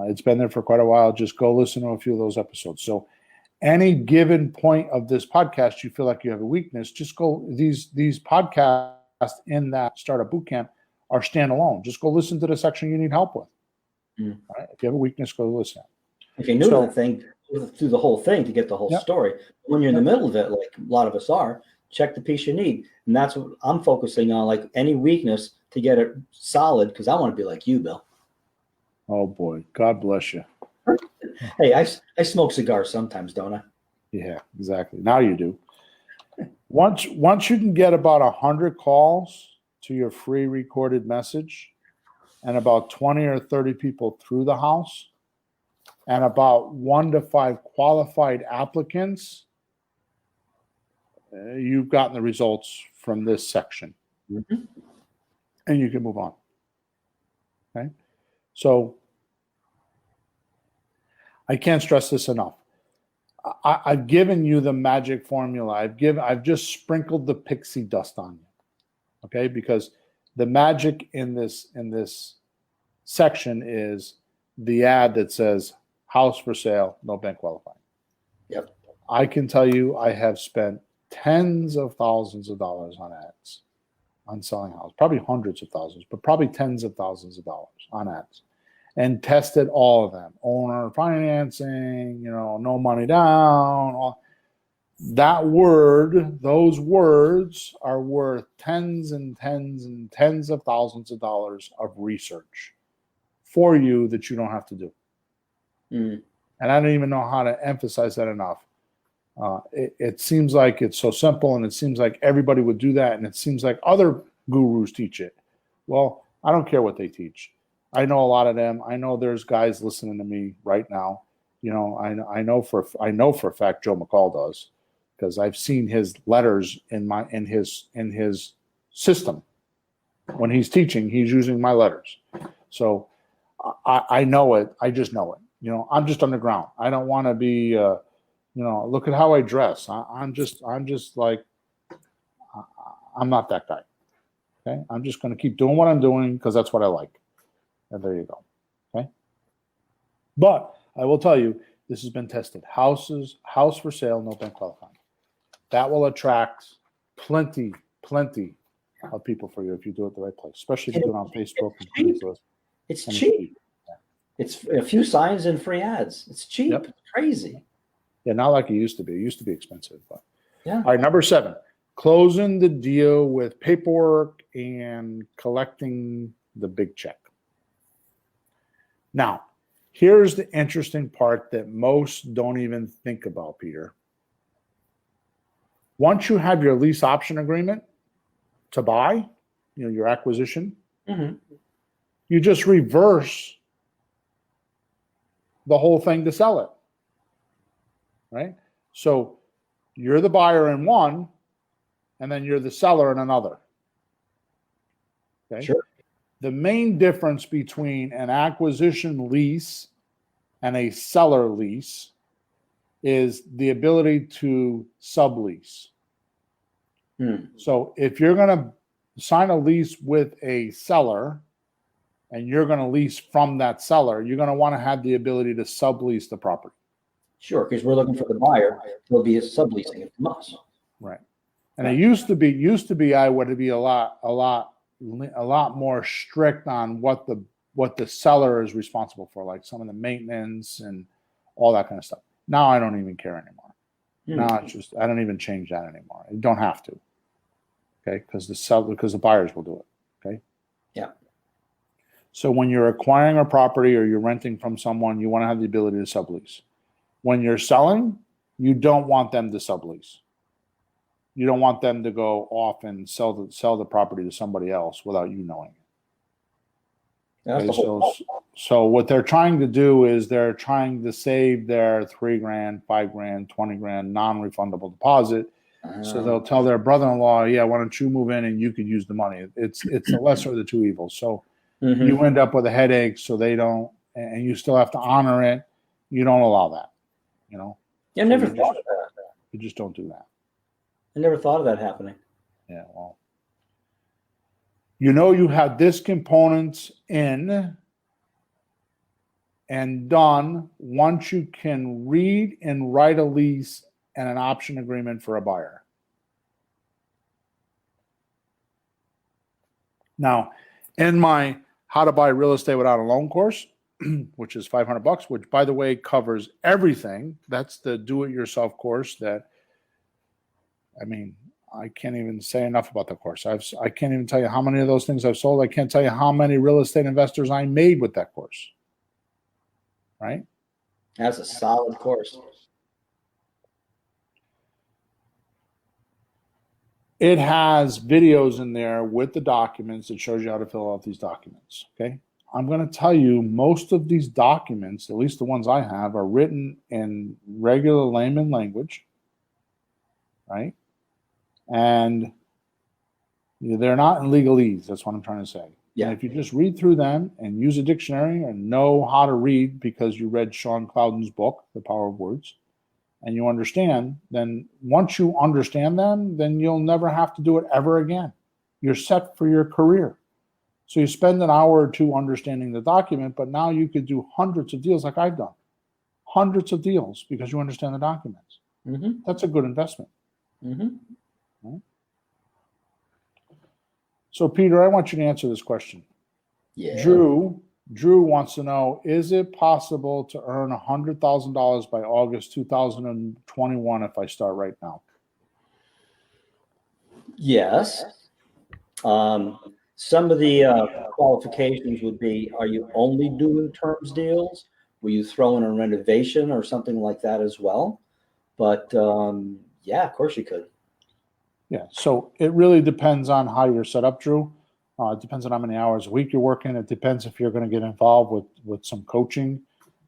It's been there for quite a while. Just go listen to a few of those episodes. So any given point of this podcast, you feel like you have a weakness, just go, these podcasts in that Startup Bootcamp are standalone. Just go listen to the section you need help with. Mm. All right? If you have a weakness, go listen. If you knew the thing, through the whole thing to get the whole story. When you're in the middle of it, like a lot of us are, check the piece you need. And that's what I'm focusing on, like any weakness to get it solid, because I want to be like you, Bill. Oh, boy. God bless you. Hey, I smoke cigars sometimes, don't I? Yeah, exactly. Now you do. Once you can get about 100 calls to your free recorded message and about 20 or 30 people through the house, and about 1 to 5 qualified applicants, you've gotten the results from this section. Mm-hmm. And you can move on. Okay? So I can't stress this enough. I've given you the magic formula. I've just sprinkled the pixie dust on you. Okay? Because the magic in this section is the ad that says house for sale, no bank qualifying. Yep. I can tell you I have spent tens of thousands of dollars on ads, on selling houses, probably hundreds of thousands, but probably tens of thousands of dollars on ads, and tested all of them. Owner financing, no money down. That word, those words are worth tens and tens and tens of thousands of dollars of research for you that you don't have to do. Mm. And I don't even know how to emphasize that enough. It seems like it's so simple, and it seems like everybody would do that, and it seems like other gurus teach it. Well, I don't care what they teach. I know a lot of them. I know there's guys listening to me right now. I know for a fact Joe McCall does, because I've seen his letters in his system. When he's teaching, he's using my letters. So I know it. I just know it. I'm just underground. I don't want to be. Look at how I dress. I'm just like, I'm not that guy. Okay. I'm just going to keep doing what I'm doing because that's what I like. And there you go. Okay. But I will tell you, this has been tested. House for sale, no bank qualifying. That will attract plenty of people for you if you do it the right place, especially if you do it on Facebook. It's cheap. Yeah. It's a few signs and free ads. It's cheap. Yep. It's crazy. Yeah, not like it used to be. It used to be expensive. But yeah. All right, number 7, closing the deal with paperwork and collecting the big check. Now, here's the interesting part that most don't even think about, Peter. Once you have your lease option agreement to buy, your acquisition, you just reverse the whole thing to sell it. Right? So you're the buyer in one, and then you're the seller in another. Okay. Sure. The main difference between an acquisition lease and a seller lease is the ability to sublease. So if you're going to sign a lease with a seller and you're going to lease from that seller, you're going to want to have the ability to sublease the property. Sure, because we're looking for the buyer. There'll be a subleasing it from us. Right. And it used to be I would be a lot more strict on what the seller is responsible for, like some of the maintenance and all that kind of stuff. Now I don't even care anymore. Now it's just I don't even change that anymore. You don't have to. Okay, because the buyers will do it. Okay. Yeah. So when you're acquiring a property or you're renting from someone, you want to have the ability to sublease. When you're selling, you don't want them to sublease. You don't want them to go off and sell the property to somebody else without you knowing it. Okay, so what they're trying to do is they're trying to save their $3,000, $5,000, $20,000 non-refundable deposit. So they'll tell their brother-in-law, "Yeah, why don't you move in and you could use the money?" It's the lesser of the two evils. So you end up with a headache. So they don't, and you still have to honor it. You don't allow that. I never thought of that. You just don't do that. I never thought of that happening. Yeah, well, you have this components in and done once you can read and write a lease and an option agreement for a buyer. Now, in my How to Buy Real Estate Without a Loan course, which is $500, which by the way covers everything. That's the do-it-yourself course that, I can't even say enough about the course. I can't even tell you how many of those things I've sold. I can't tell you how many real estate investors I made with that course. Right? That's a solid course. It has videos in there with the documents that shows you how to fill out these documents. Okay. I'm going to tell you most of these documents, at least the ones I have, are written in regular layman language, right? And they're not in legalese. That's what I'm trying to say. Yeah. And if you just read through them and use a dictionary and know how to read because you read Sean Cloudon's book, The Power of Words, and you understand, then once you understand them, then you'll never have to do it ever again. You're set for your career. So you spend an hour or two understanding the document, but now you could do hundreds of deals like I've done. Hundreds of deals because you understand the documents. That's a good investment. Mm-hmm. So, Peter, I want you to answer this question. Yeah. Drew wants to know, is it possible to earn $100,000 by August 2021 if I start right now? Yes. Some of the qualifications would be, are you only doing terms deals? Will you throw in a renovation or something like that as well? But yeah, of course you could. Yeah, so it really depends on how you're set up, Drew. It depends on how many hours a week you're working. It depends if you're going to get involved with some coaching.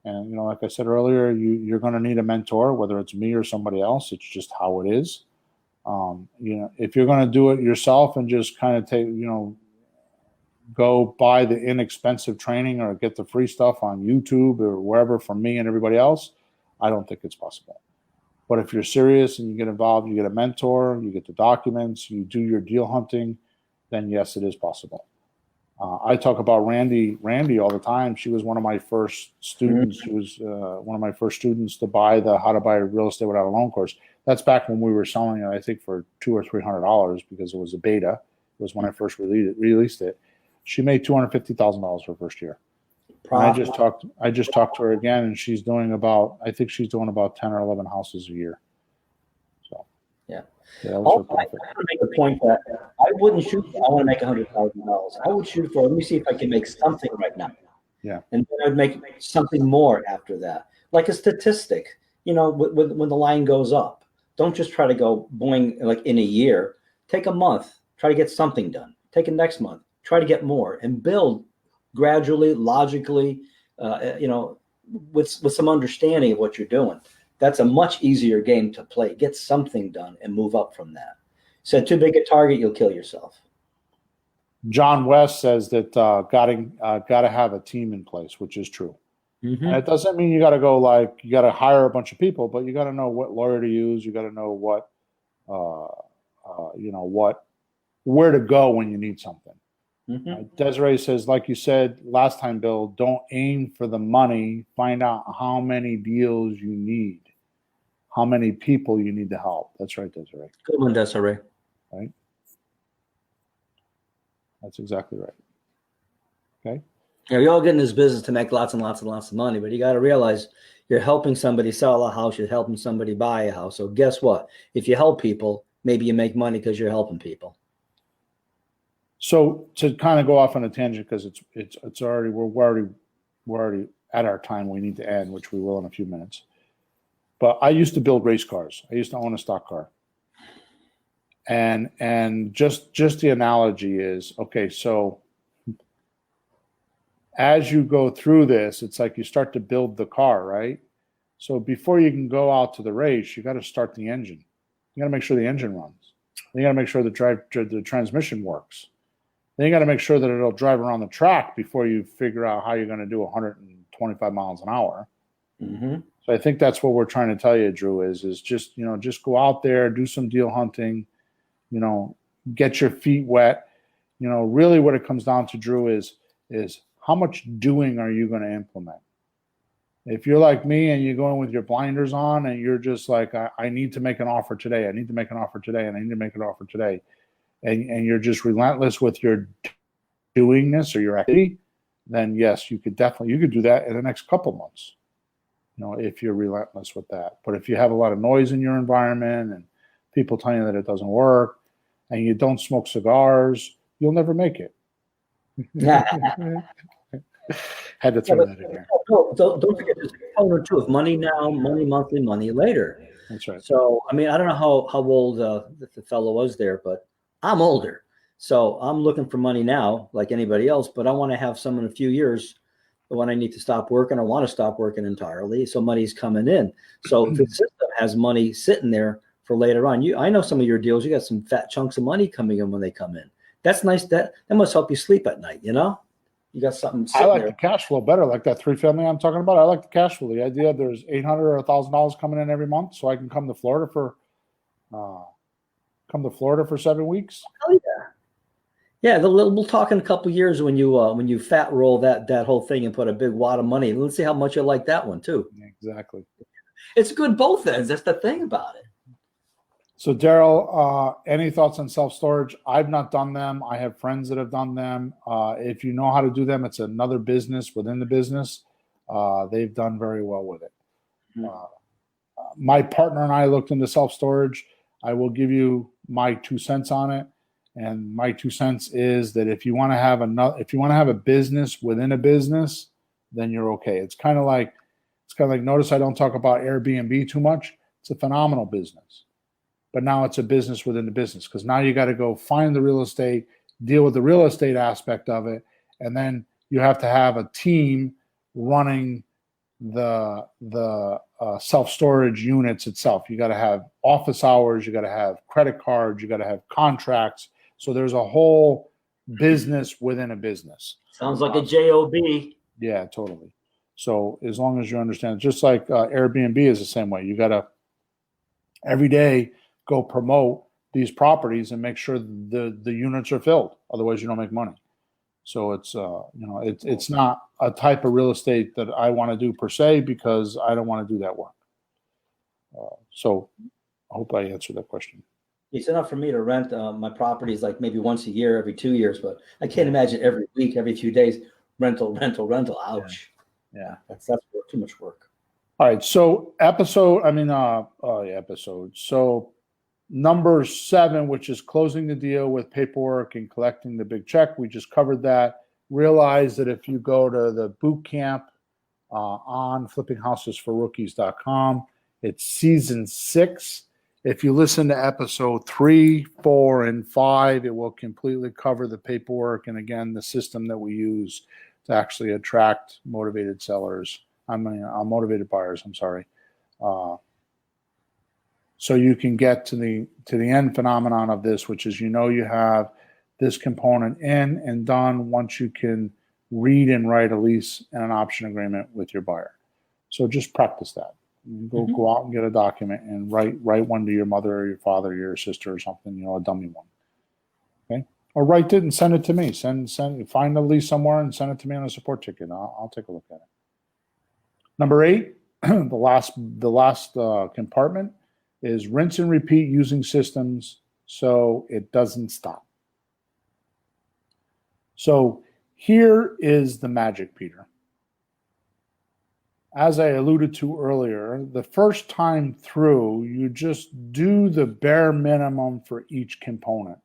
And, you know, like I said earlier, you're going to need a mentor, whether it's me or somebody else. It's just how it is. You know, if you're going to do it yourself and just kind of go buy the inexpensive training or get the free stuff on YouTube or wherever from me and everybody else, I don't think it's possible. But if you're serious and you get involved, you get a mentor, you get the documents, you do your deal hunting, then yes, it is possible. I talk about Randy all the time. She was one of my first students. She was one of my first students to buy the How to Buy Real Estate Without a Loan course. That's back when we were selling it, I think, for $200 or $300 because it was a beta. It was when I first released it. She made $250,000 her first year. And I just talked to her again, and she's doing about 10 or 11 houses a year. So yeah. That was Also, I want to make a point that I wouldn't shoot for, I want to make $100,000. I would shoot for, let me see if I can make something right now. Yeah. And then I'd make something more after that. Like a statistic, you know, when the line goes up, don't just try to go boing like in a year. Take a month, try to get something done. Take a next month, try to get more and build gradually, logically, you know, with some understanding of what you're doing. That's a much easier game to play. Get something done and move up from that. Set too big a target, you'll kill yourself. John West says that got to have a team in place, which is true. Mm-hmm. And it doesn't mean you got to hire a bunch of people, but you got to know what lawyer to use. You got to know what, where to go when you need something. Mm-hmm. Desiree says, like you said last time, Bill, don't aim for the money. Find out how many deals you need, how many people you need to help. That's right, Desiree. Good one, Desiree. Right? That's exactly right. Okay. Yeah, we all get in this business to make lots and lots and lots of money, but you got to realize you're helping somebody sell a house, you're helping somebody buy a house. So guess what? If you help people, maybe you make money because you're helping people. So to kind of go off on a tangent, because we're already at our time we need to end, which we will in a few minutes. But I used to build race cars. I used to own a stock car. And just the analogy is, okay, so as you go through this, it's like you start to build the car, right? So before you can go out to the race, you got to start the engine. You got to make sure the engine runs. Then you got to make sure the transmission works. Then you got to make sure that it'll drive around the track before you figure out how you're going to do 125 miles an hour. Mm-hmm. So I think that's what we're trying to tell you, Drew, is just go out there, do some deal hunting, get your feet wet. Really what it comes down to, Drew, is how much doing are you going to implement? If you're like me and you're going with your blinders on and you're just like, I need to make an offer today. I need to make an offer today. And I need to make an offer today. And you're just relentless with your doingness or your activity, then yes, you could do that in the next couple months, if you're relentless with that. But if you have a lot of noise in your environment and people telling you that it doesn't work and you don't smoke cigars, you'll never make it. Had to throw that in there. Don't forget there's a component too of money now, money monthly, money later. That's right. So, I mean, I don't know how old the fellow was there, but I'm older. So I'm looking for money now like anybody else, but I want to have some in a few years when I need to stop working or want to stop working entirely. So money's coming in. So if the system has money sitting there for later on, I know some of your deals, you got some fat chunks of money coming in when they come in. That's nice. That must help you sleep at night, You got something sitting I like there. the cash flow better, like that 3-family I'm talking about. I like the cash flow. The idea there's $800 or $1,000 coming in every month, so I can come to Florida for 7 weeks. Oh yeah, yeah. We'll talk in a couple of years when you fat roll that whole thing and put a big wad of money. Let's see how much you like that one too. Exactly. It's good both ends. That's the thing about it. So Daryl, any thoughts on self-storage? I've not done them. I have friends that have done them. If you know how to do them, it's another business within the business. They've done very well with it. My partner and I looked into self-storage. I will give you my 2 cents on it. And my 2 cents is that if you want to have a business within a business, then you're okay. It's kind of like notice I don't talk about Airbnb too much. It's a phenomenal business. But now it's a business within the business, because now you got to go find the real estate, deal with the real estate aspect of it, and then you have to have a team running the self-storage units itself. You got to have office hours, you got to have credit cards, you got to have contracts. So there's a whole business within a business. Sounds like a job. Yeah, totally. So as long as you understand, just like Airbnb is the same way. You got to every day go promote these properties and make sure the units are filled. Otherwise, you don't make money. So it's it's not a type of real estate that I want to do per se, because I don't want to do that work. So I hope I answered that question. It's enough for me to rent my properties like maybe once a year, every 2 years, but I can't imagine every week, every few days, rental. Ouch. Yeah. That's too much work. All right. So episode. So number 7, which is closing the deal with paperwork and collecting the big check. We just covered that. Realize that if you go to the boot camp on flippinghousesforrookies.com, it's season 6. If you listen to episode 3, 4, and 5, it will completely cover the paperwork and, again, the system that we use to actually attract motivated motivated buyers. I'm sorry. So you can get to the end phenomenon of this, which is you have this component in and done once you can read and write a lease and an option agreement with your buyer. So just practice that. Go out and get a document and write one to your mother or your father or your sister or something, a dummy one. Okay? Or write it and send it to me. Find a lease somewhere and send it to me on a support ticket. I'll take a look at it. Number 8, the last compartment is rinse and repeat using systems so it doesn't stop. So here is the magic, Peter. As I alluded to earlier, the first time through, you just do the bare minimum for each component.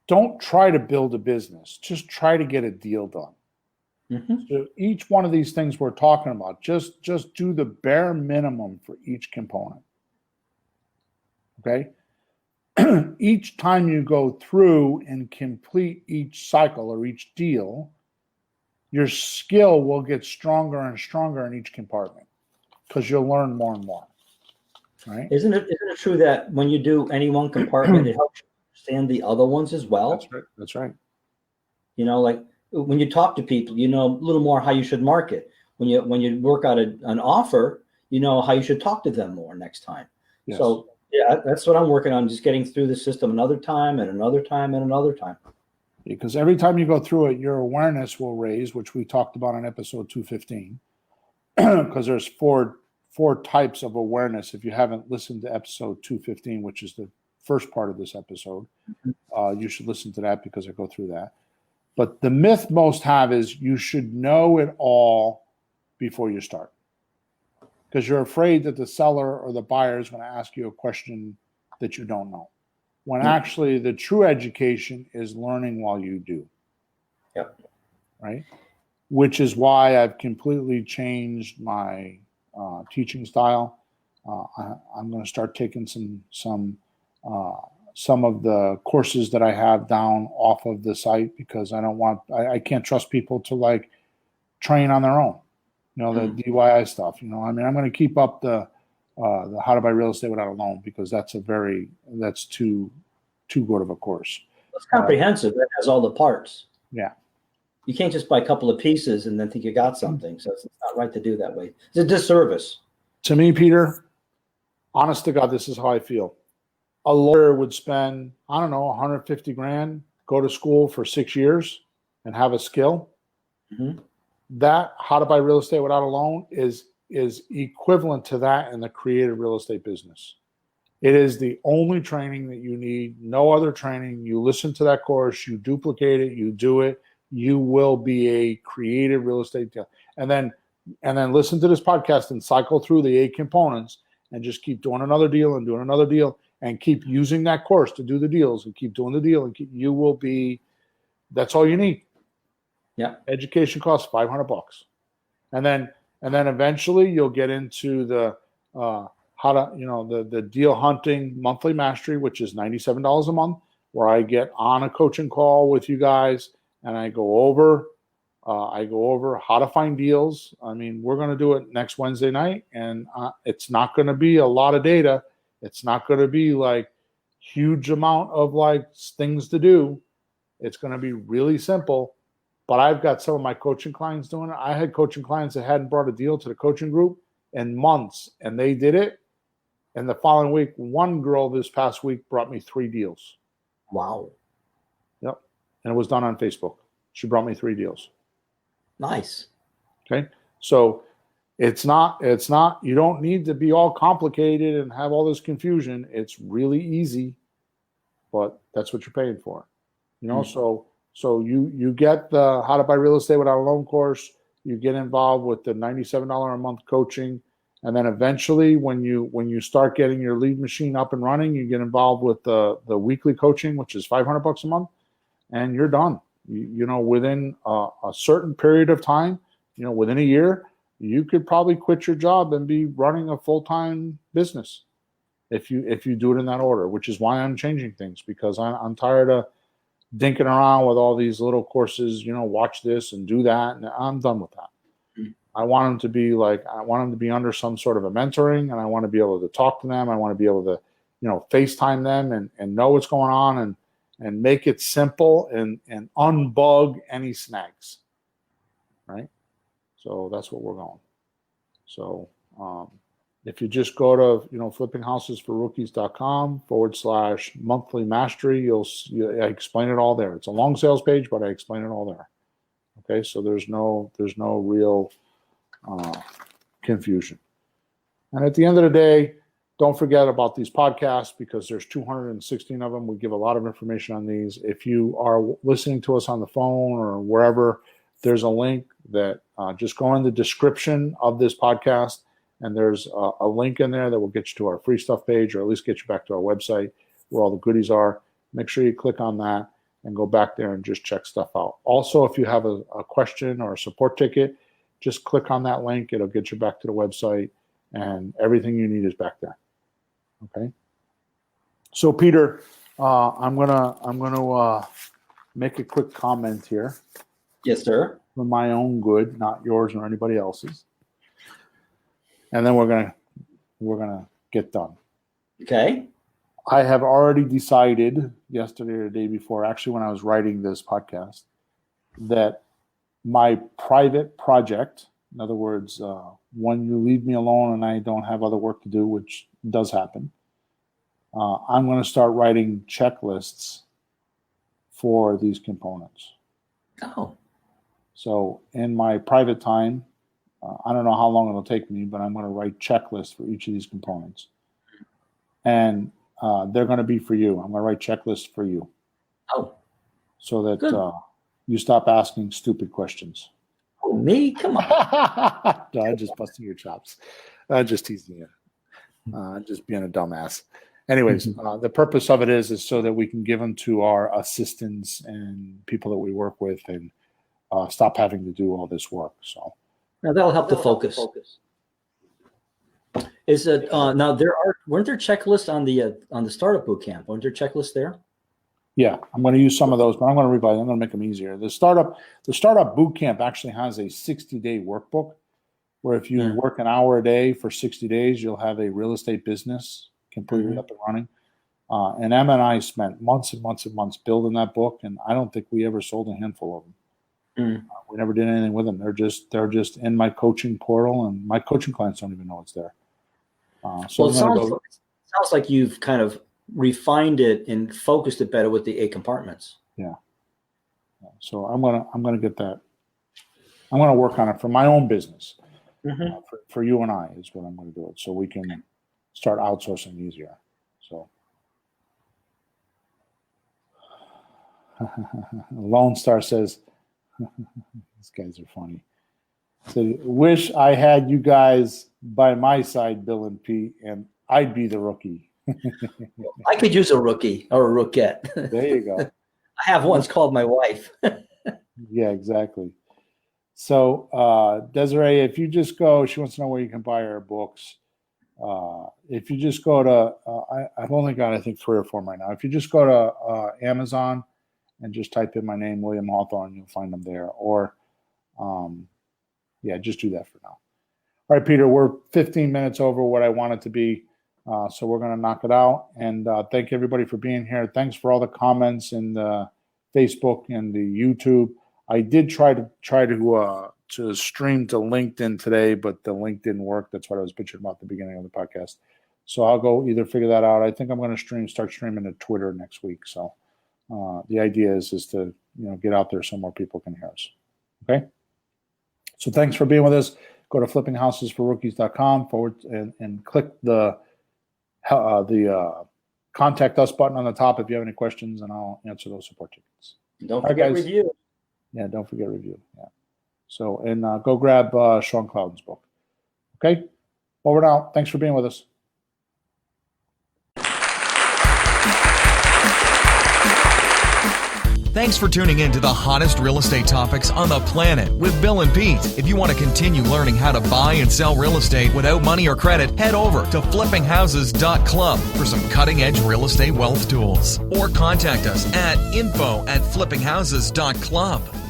Don't try to build a business. Just try to get a deal done. So each one of these things we're talking about, just do the bare minimum for each component. Okay? Each time you go through and complete each cycle or each deal, your skill will get stronger and stronger in each compartment, because you'll learn more and more. Right? Isn't it true that when you do any one compartment, it helps you understand the other ones as well? That's right. Like when you talk to people, a little more how you should market. When you work out an offer, how you should talk to them more next time. Yes. So yeah, that's what I'm working on, just getting through the system another time and another time and another time. Because every time you go through it, your awareness will raise, which we talked about in episode 215. Because there's four types of awareness. If you haven't listened to episode 215, which is the first part of this episode, you should listen to that, because I go through that. But the myth most have is you should know it all before you start, because you're afraid that the seller or the buyer is going to ask you a question that you don't know, when actually the true education is learning while you do. Yep. Right? Which is why I've completely changed my teaching style. I'm going to start taking some of the courses that I have down off of the site, because I can't trust people to train on their own, the DIY stuff. I'm going to keep up the how to buy real estate without a loan, because that's too good of a course. It's comprehensive. It has all the parts. Yeah. You can't just buy a couple of pieces and then think you got something. So it's not right to do that way. It's a disservice. To me, Peter, honest to God, this is how I feel. A lawyer would spend, I don't know, 150 grand, go to school for 6 years and have a skill. That how to buy real estate without a loan is equivalent to that in the creative real estate business. It is the only training that you need. No other training. You listen to that course, you duplicate it, you do it. You will be a creative real estate deal. And then listen to this podcast and cycle through the 8 components and just keep doing another deal and doing another deal and keep using that course to do the deals and keep doing the deal. And you will be, that's all you need. Yeah. Education costs $500. And then eventually you'll get into the, how to, the deal hunting monthly mastery, which is $97 a month, where I get on a coaching call with you guys and I go over how to find deals. I mean, we're going to do it next Wednesday night, and it's not going to be a lot of data. It's not going to be like huge amount of like things to do. It's going to be really simple. But I've got some of my coaching clients doing it. I had coaching clients that hadn't brought a deal to the coaching group in months, and they did it. And the following week, one girl this past week brought me 3 deals. Wow. Yep. And it was done on Facebook. She brought me 3 deals. Nice. Okay. So it's not, you don't need to be all complicated and have all this confusion. It's really easy, but that's what you're paying for. So you get the How to Buy Real Estate Without a Loan course. You get involved with the $97 a month coaching. And then eventually when you start getting your lead machine up and running, you get involved with the weekly coaching, which is $500 a month, and you're done. Within a certain period of time, within a year, you could probably quit your job and be running a full-time business if you do it in that order, which is why I'm changing things, because I'm tired of dinking around with all these little courses, watch this and do that. And I'm done with that. I want them to be under some sort of a mentoring, and I want to be able to talk to them. I want to be able to, FaceTime them and know what's going on and make it simple and unbug any snags. Right. So that's what we're going. So if you just go to, flippinghouses4rookies.com/monthly mastery, I explain it all there. It's a long sales page, but I explain it all there. Okay. So there's no real confusion. And at the end of the day, don't forget about these podcasts, because there's 216 of them. We give a lot of information on these. If you are listening to us on the phone or wherever, there's a link that just go in the description of this podcast, and there's a link in there that will get you to our free stuff page, or at least get you back to our website where all the goodies are. Make sure you click on that and go back there and just check stuff out. Also, if you have a question or a support ticket, just click on that link. It'll get you back to the website, and everything you need is back there. Okay. So Peter, I'm gonna make a quick comment here. Yes, sir. For my own good, not yours or anybody else's. And then we're gonna get done. Okay. I have already decided yesterday or the day before, actually when I was writing this podcast, that my private project, in other words, when you leave me alone and I don't have other work to do, which does happen, I'm going to start writing checklists for these components. Oh. So in my private time, I don't know how long it'll take me, but I'm going to write checklists for each of these components. And they're going to be for you. I'm going to write checklists for you. Oh. So that you stop asking stupid questions. Oh, me? Come on. No, I'm just busting your chops. I'm just teasing you. Just being a dumbass. Anyways, the purpose of it is so that we can give them to our assistants and people that we work with, and stop having to do all this work. So now that'll help to focus. Is it now weren't there checklists on the startup boot camp? Weren't there checklists there? Yeah, I'm going to use some of those, but I'm going to revise. I'm going to make them easier. The startup boot camp actually has a 60-day workbook, where if you work an hour a day for 60 days, you'll have a real estate business completely up and running. And Emma and I spent months and months and months building that book, and I don't think we ever sold a handful of them. We never did anything with them. They're just in my coaching portal, and my coaching clients don't even know it's there. So it sounds like you've kind of refined it and focused it better with the 8 compartments. Yeah. So I'm gonna get that. I'm gonna work on it for my own business. For you and I is what I'm going to do it, so we can start outsourcing easier. So Lone Star says, these guys are funny. So, wish I had you guys by my side, Bill and Pete, and I'd be the rookie. I could use a rookie or a rookette. There you go. I have one's called my wife. Yeah, exactly. So Desiree, if you just go, she wants to know where you can buy her books. If you just go to, I've only got, I think, 3 or 4 right now. If you just go to Amazon and just type in my name, William Hawthorne, you'll find them there. Or, yeah, just do that for now. All right, Peter, we're 15 minutes over what I want it to be. So we're going to knock it out. And thank everybody for being here. Thanks for all the comments in the Facebook and the YouTube. I did try to stream to LinkedIn today, but the link didn't work. That's what I was bitching about at the beginning of the podcast. So I'll go either figure that out. I think I'm going to start streaming to Twitter next week. So the idea is to get out there so more people can hear us. Okay. So thanks for being with us. Go to flippinghousesforrookies.com and click the contact us button on the top if you have any questions, and I'll answer those support tickets. Don't forget review. Yeah, don't forget review. Yeah. So, and go grab Sean Cloudon's book. Okay? Over and out. Thanks for being with us. Thanks for tuning in to the hottest real estate topics on the planet with Bill and Pete. If you want to continue learning how to buy and sell real estate without money or credit, head over to flippinghouses.club for some cutting-edge real estate wealth tools. Or contact us at info@flippinghouses.club.